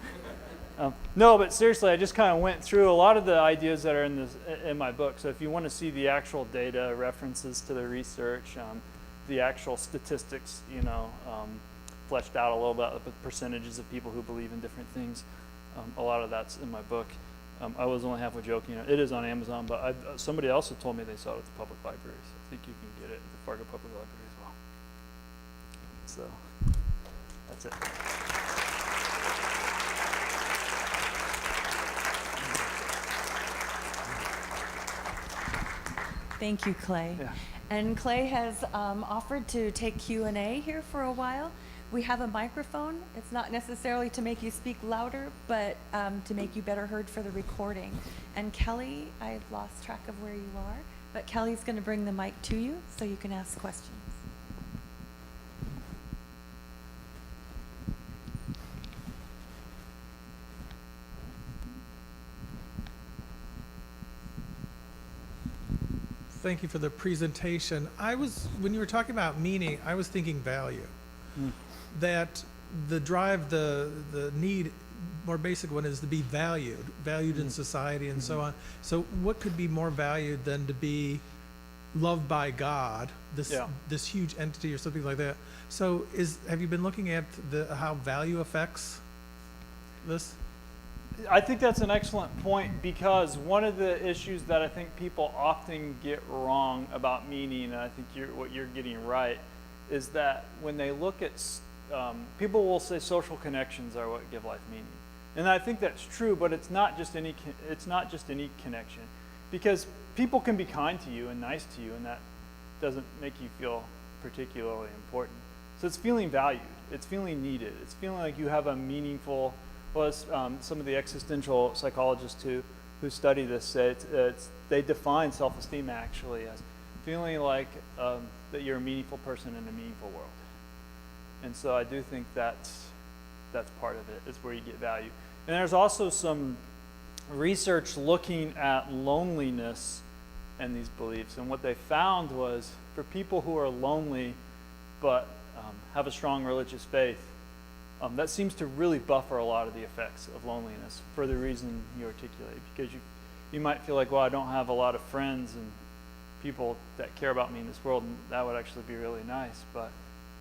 No, but seriously, I just kind of went through a lot of the ideas that are in my book. So if you want to see the actual data, references to the research, the actual statistics, fleshed out a little bit, the percentages of people who believe in different things, a lot of that's in my book. I was only halfway joking. It is on Amazon, but somebody else had told me they saw it at the public library, so I think you can get it at the Fargo Public Library as well. So that's it. Thank you, Clay. Yeah. And Clay has offered to take Q&A here for a while. We have a microphone. It's not necessarily to make you speak louder, but to make you better heard for the recording. And Kelly, I've lost track of where you are, but Kelly's going to bring the mic to you so you can ask questions. Thank you for the presentation. When you were talking about meaning, I was thinking value. That the drive, the need, more basic one is to be valued in society and so on. So what could be more valued than to be loved by God, this huge entity or something like that? So have you been looking at how value affects this? I think that's an excellent point, because one of the issues that I think people often get wrong about meaning, and I think what you're getting right, is that when they look at, people will say social connections are what give life meaning. And I think that's true, but it's not just any connection, because people can be kind to you and nice to you, and that doesn't make you feel particularly important. So it's feeling valued, it's feeling needed, it's feeling like you have a meaningful. Well, some of the existential psychologists who study this say they define self-esteem actually as feeling like that you're a meaningful person in a meaningful world. And so I do think that's part of it, is where you get value. And there's also some research looking at loneliness and these beliefs. And what they found was for people who are lonely but have a strong religious faith, that seems to really buffer a lot of the effects of loneliness for the reason you articulate. Because you might feel like, well, I don't have a lot of friends and people that care about me in this world, and that would actually be really nice, but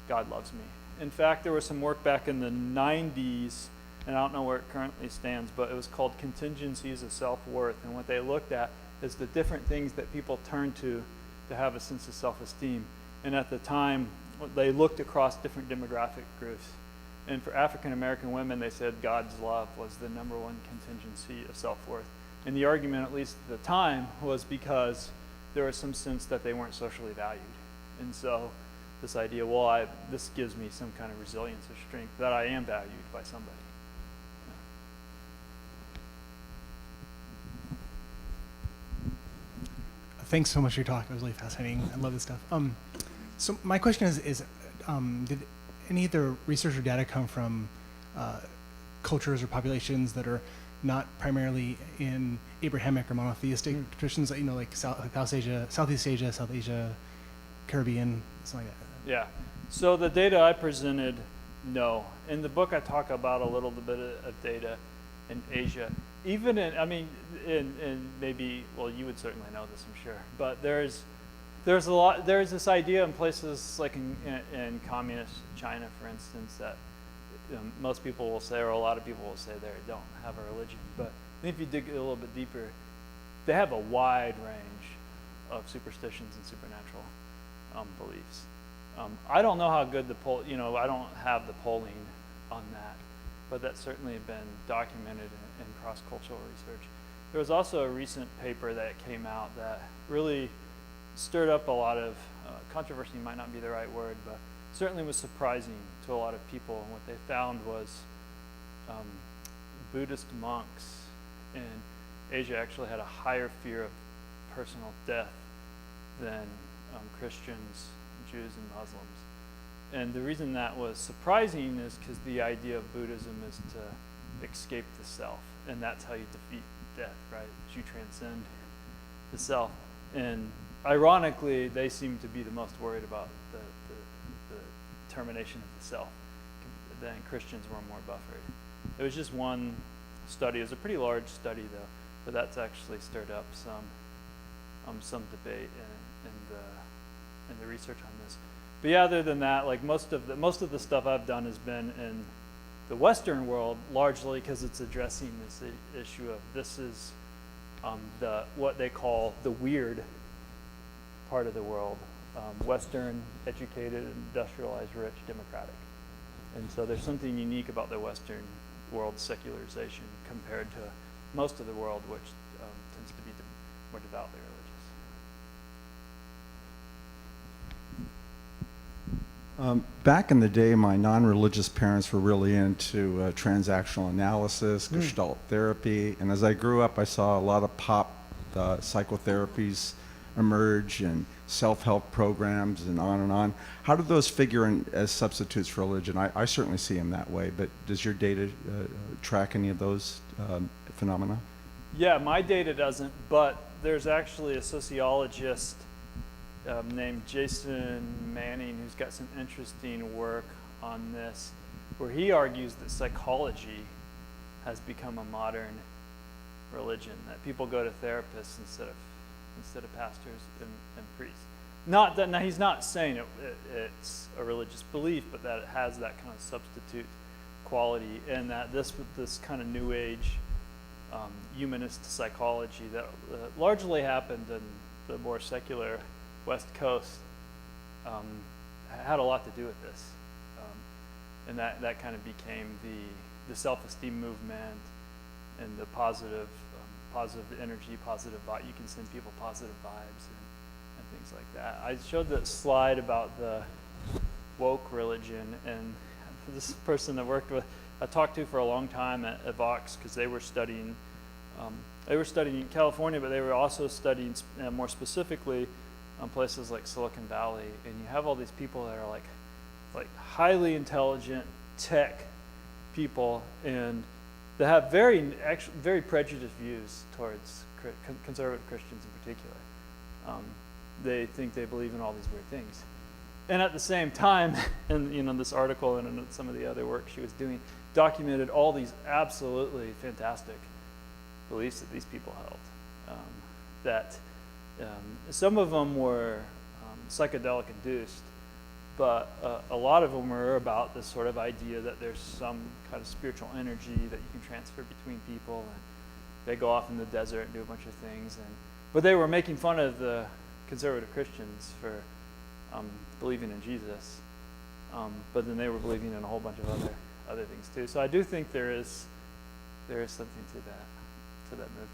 God loves me. In fact, there was some work back in the 90s, and I don't know where it currently stands, but it was called Contingencies of Self-Worth. And what they looked at is the different things that people turn to have a sense of self-esteem. And at the time, they looked across different demographic groups. And for African American women, they said God's love was the number one contingency of self-worth. And the argument, at least at the time, was because there was some sense that they weren't socially valued. And so this idea, well, this gives me some kind of resilience or strength, that I am valued by somebody. Thanks so much for your talk. It was really fascinating. I love this stuff. So my question is did any of the research or data come from cultures or populations that are not primarily in Abrahamic or monotheistic traditions, like Southeast Asia, South Asia, Caribbean, something like that? Yeah. So the data I presented, no. In the book, I talk about a little bit of data in Asia. Even in maybe, well, you would certainly know this, I'm sure, but there's this idea in places like in communist China, for instance, that most people will say, or a lot of people will say, they don't have a religion. But if you dig a little bit deeper, they have a wide range of superstitions and supernatural beliefs. I don't know how good I don't have the polling on that, but that's certainly been documented in cross-cultural research. There was also a recent paper that came out that really stirred up a lot of controversy, might not be the right word, but certainly was surprising to a lot of people. And what they found was Buddhist monks in Asia actually had a higher fear of personal death than Christians, Jews, and Muslims. And the reason that was surprising is because the idea of Buddhism is to escape the self, and that's how you defeat death, right? You transcend the self. And ironically, they seem to be the most worried about the termination of the self. Then Christians were more buffered. It was just one study. It was a pretty large study, though, but that's actually stirred up some debate in the research on this. But yeah, other than that, like most of the stuff I've done has been in the Western world, largely because it's addressing this issue of this is what they call the weird part of the world, Western, educated, industrialized, rich, democratic. And so there's something unique about the Western world secularization compared to most of the world, which tends to be more devoutly religious. Back in the day, my non-religious parents were really into transactional analysis, Gestalt therapy, and as I grew up, I saw a lot of pop psychotherapies emerge and self-help programs and on and on. How do those figure in as substitutes for religion? I certainly see them that way, but does your data track any of those phenomena? Yeah, my data doesn't, but there's actually a sociologist named Jason Manning who's got some interesting work on this, where he argues that psychology has become a modern religion, that people go to therapists instead of pastors and priests. Not that, now he's not saying it's a religious belief, but that it has that kind of substitute quality, and that this kind of new age humanist psychology that largely happened in the more secular West Coast had a lot to do with this, and that kind of became the self-esteem movement and the positive energy, positive vibe. You can send people positive vibes and things like that. I showed that slide about the woke religion, and this person I talked to for a long time at Vox, because they were studying in California, but they were also studying more specifically on places like Silicon Valley, and you have all these people that are like highly intelligent tech people, and they have very prejudiced views towards conservative Christians in particular. They think they believe in all these weird things, and at the same time, and this article and in some of the other work she was doing documented all these absolutely fantastic beliefs that these people held. Some of them were psychedelic induced, but a lot of them were about this sort of idea that there's some kind of spiritual energy that you can transfer between people, and they go off in the desert and do a bunch of things. But they were making fun of the conservative Christians for believing in Jesus, but then they were believing in a whole bunch of other things too. So I do think there is something to that movement.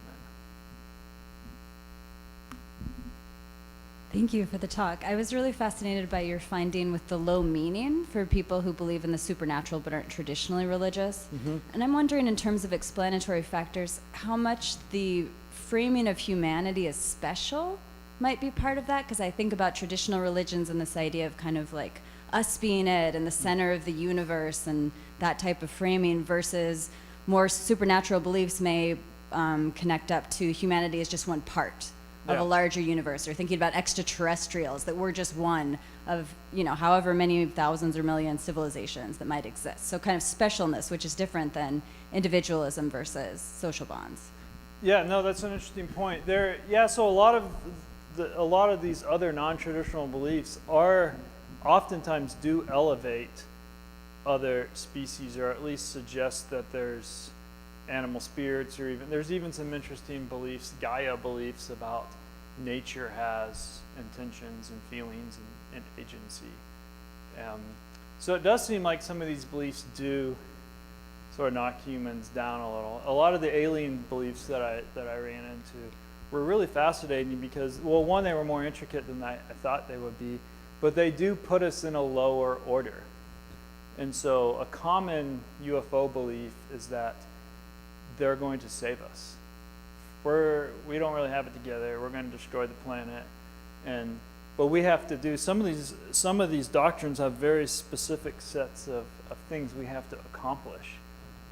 Thank you for the talk. I was really fascinated by your finding with the low meaning for people who believe in the supernatural but aren't traditionally religious. Mm-hmm. And I'm wondering, in terms of explanatory factors, how much the framing of humanity as special might be part of that, because I think about traditional religions and this idea of kind of like us being it and the center of the universe and that type of framing, versus more supernatural beliefs may connect up to humanity as just one part of a larger universe, or thinking about extraterrestrials, that we're just one of, however many thousands or millions civilizations that might exist. So kind of specialness, which is different than individualism versus social bonds. Yeah, no, that's an interesting point. So a lot of these other non-traditional beliefs oftentimes do elevate other species, or at least suggest that there's animal spirits, or there's even some interesting beliefs, Gaia beliefs, about nature has intentions and feelings and agency. So it does seem like some of these beliefs do sort of knock humans down a little. A lot of the alien beliefs that I ran into were really fascinating because, well, one, they were more intricate than I thought they would be, but they do put us in a lower order. And so a common UFO belief is that they're going to save us. We don't really have it together. We're going to destroy the planet, but we have to do some of these doctrines have very specific sets of things we have to accomplish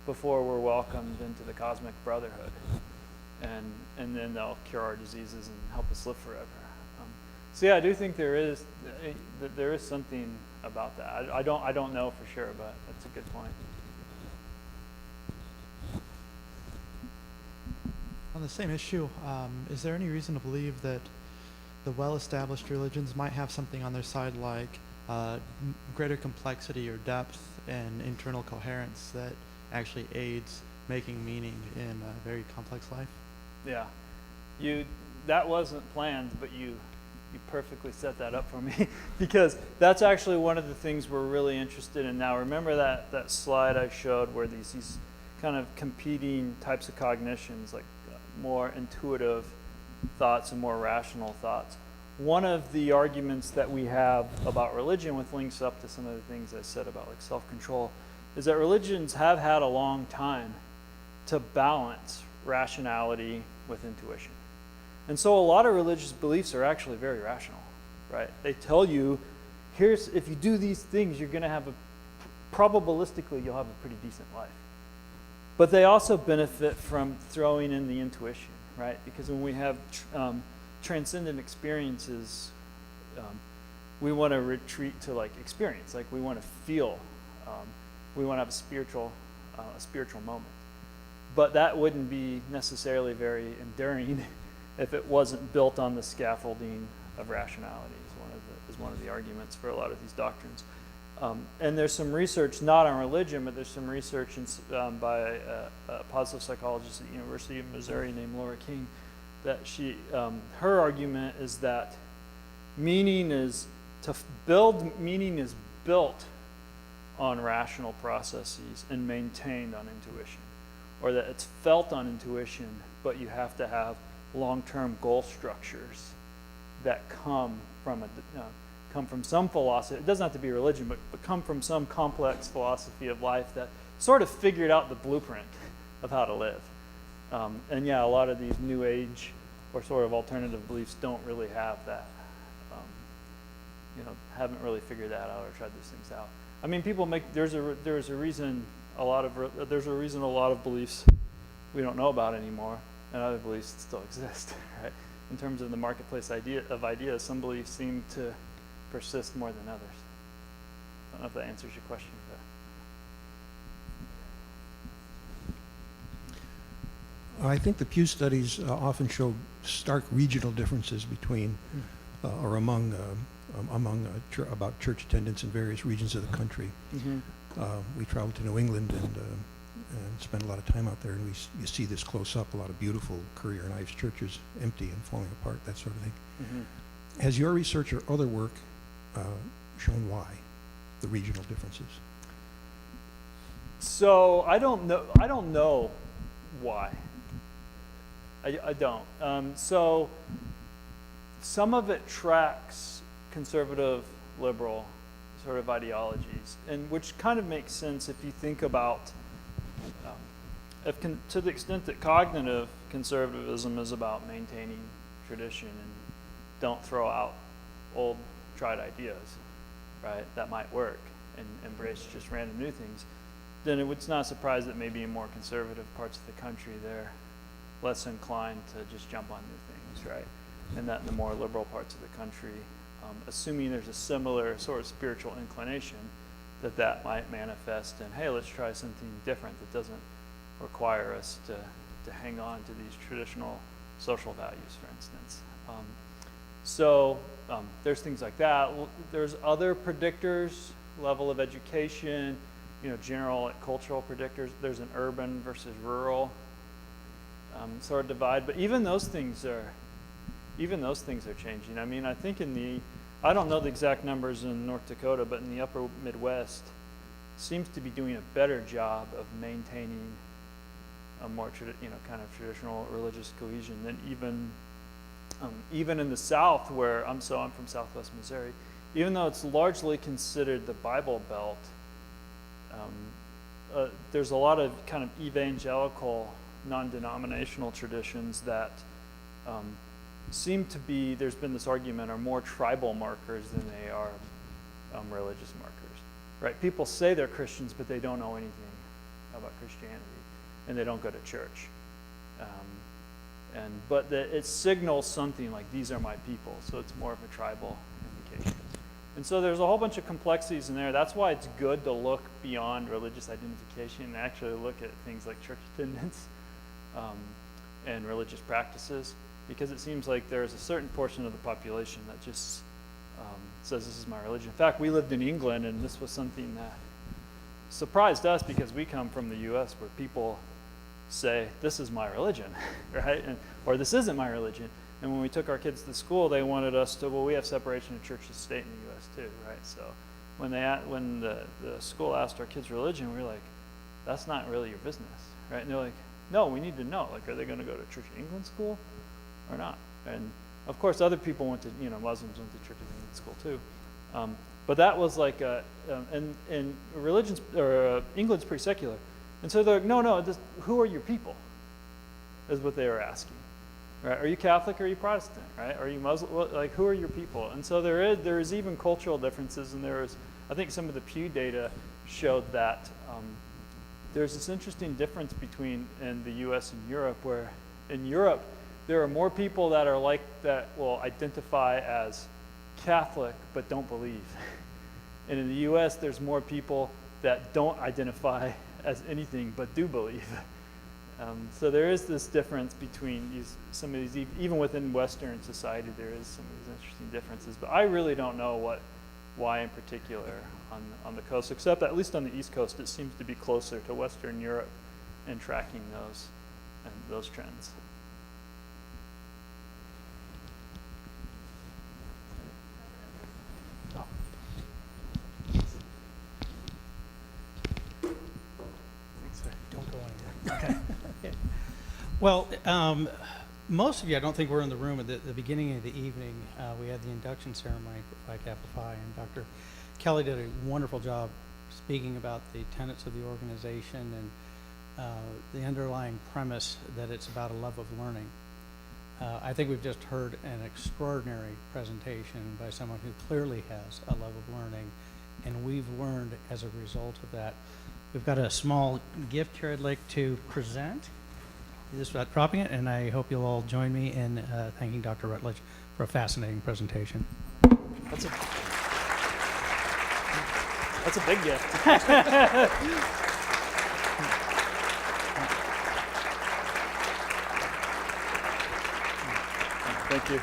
before we're welcomed into the cosmic brotherhood, and then they'll cure our diseases and help us live forever. So yeah, I do think there is something about that. I don't know for sure, but that's a good point. On the same issue, is there any reason to believe that the well-established religions might have something on their side like greater complexity or depth and internal coherence that actually aids making meaning in a very complex life? Yeah, that wasn't planned, but you perfectly set that up for me because that's actually one of the things we're really interested in now. Remember that slide I showed where these kind of competing types of cognitions, like more intuitive thoughts and more rational thoughts. One of the arguments that we have about religion, which links up to some of the things I said about like self-control, is that religions have had a long time to balance rationality with intuition. And so a lot of religious beliefs are actually very rational, right? They tell you, if you do these things, you're going to have probabilistically, you'll have a pretty decent life. But they also benefit from throwing in the intuition, right? Because when we have transcendent experiences, we want to retreat to like experience, like we want to feel, we want to have a spiritual moment. But that wouldn't be necessarily very enduring if it wasn't built on the scaffolding of rationality. Is one of the arguments for a lot of these doctrines. And there's some research, not on religion, but there's some research by a positive psychologist at the University of Missouri named Laura King, that her argument is that build meaning is built on rational processes and maintained on intuition, or that it's felt on intuition, but you have to have long-term goal structures that come from some philosophy. It doesn't have to be religion, but come from some complex philosophy of life that sort of figured out the blueprint of how to live. And yeah, a lot of these new age or sort of alternative beliefs don't really have that, haven't really figured that out or tried these things out. I mean, there's a reason a lot of beliefs we don't know about anymore, and other beliefs still exist, right? In terms of the marketplace of ideas, some beliefs seem to persist more than others. I don't know if that answers your question. I think the Pew studies often show stark regional differences between or among about church attendance in various regions of the country. Mm-hmm. We traveled to New England and spent a lot of time out there, and you see this close up, a lot of beautiful Currier and Ives churches empty and falling apart, that sort of thing. Mm-hmm. Has your research or other work shown why the regional differences? So I don't know why. I don't. So some of it tracks conservative, liberal sort of ideologies, and which kind of makes sense if you think about, to the extent that cognitive conservatism is about maintaining tradition and don't throw out old tried ideas, right? That might work, and embrace just random new things. Then it's not surprised that maybe in more conservative parts of the country they're less inclined to just jump on new things, right? And that in the more liberal parts of the country, assuming there's a similar sort of spiritual inclination, that might manifest in, hey, let's try something different that doesn't require us to hang on to these traditional social values, for instance. There's things like that. There's other predictors, level of education, general cultural predictors. There's an urban versus rural sort of divide, but even those things are changing. I mean, I think I don't know the exact numbers in North Dakota, but in the upper Midwest, seems to be doing a better job of maintaining a more kind of traditional religious cohesion than even in the South, where I'm from Southwest Missouri. Even though it's largely considered the Bible Belt, there's a lot of kind of evangelical non-denominational traditions that seem to be, there's been this argument, are more tribal markers than they are religious markers, right? People say they're Christians, but they don't know anything about Christianity, and they don't go to church. But it signals something like, these are my people, so it's more of a tribal indication. And so there's a whole bunch of complexities in there. That's why it's good to look beyond religious identification and actually look at things like church attendance and religious practices, because it seems like there's a certain portion of the population that just says, this is my religion. In fact, we lived in England, and this was something that surprised us because we come from the U.S. where people say, this is my religion, right? Or this isn't my religion. And when we took our kids to school, they wanted us to, well, we have separation of church and state in the U.S. too, right? So when the school asked our kids' religion, we were like, that's not really your business, right? And they're like, no, we need to know. Like, are they going to go to Church of England school or not? And of course, other people went to, Muslims went to Church of England school too. But that was like, and religions, or England's pretty secular. And so they're like, no, who are your people? Is what they were asking. Right? Are you Catholic or are you Protestant? Right? Are you Muslim? Well, like, who are your people? And so there is even cultural differences, and I think some of the Pew data showed that there's this interesting difference between in the U.S. and Europe, where in Europe there are more people that are like that will identify as Catholic but don't believe, and in the U.S. there's more people that don't identify as anything but do believe. So there is this difference between some of these, even within Western society, there is some of these interesting differences. But I really don't know why in particular on the coast, except at least on the East Coast, it seems to be closer to Western Europe and tracking those trends. Don't go anywhere. Okay. Well, most of you, I don't think were in the room at the beginning of the evening. We had the induction ceremony for Phi Kappa Phi, and Dr. Kelly did a wonderful job speaking about the tenets of the organization and the underlying premise that it's about a love of learning. I think we've just heard an extraordinary presentation by someone who clearly has a love of learning, and we've learned as a result of that. We've got a small gift here I'd like to present. Just without dropping it, and I hope you'll all join me in thanking Dr. Rutledge for a fascinating presentation. That's a big gift. Thank you.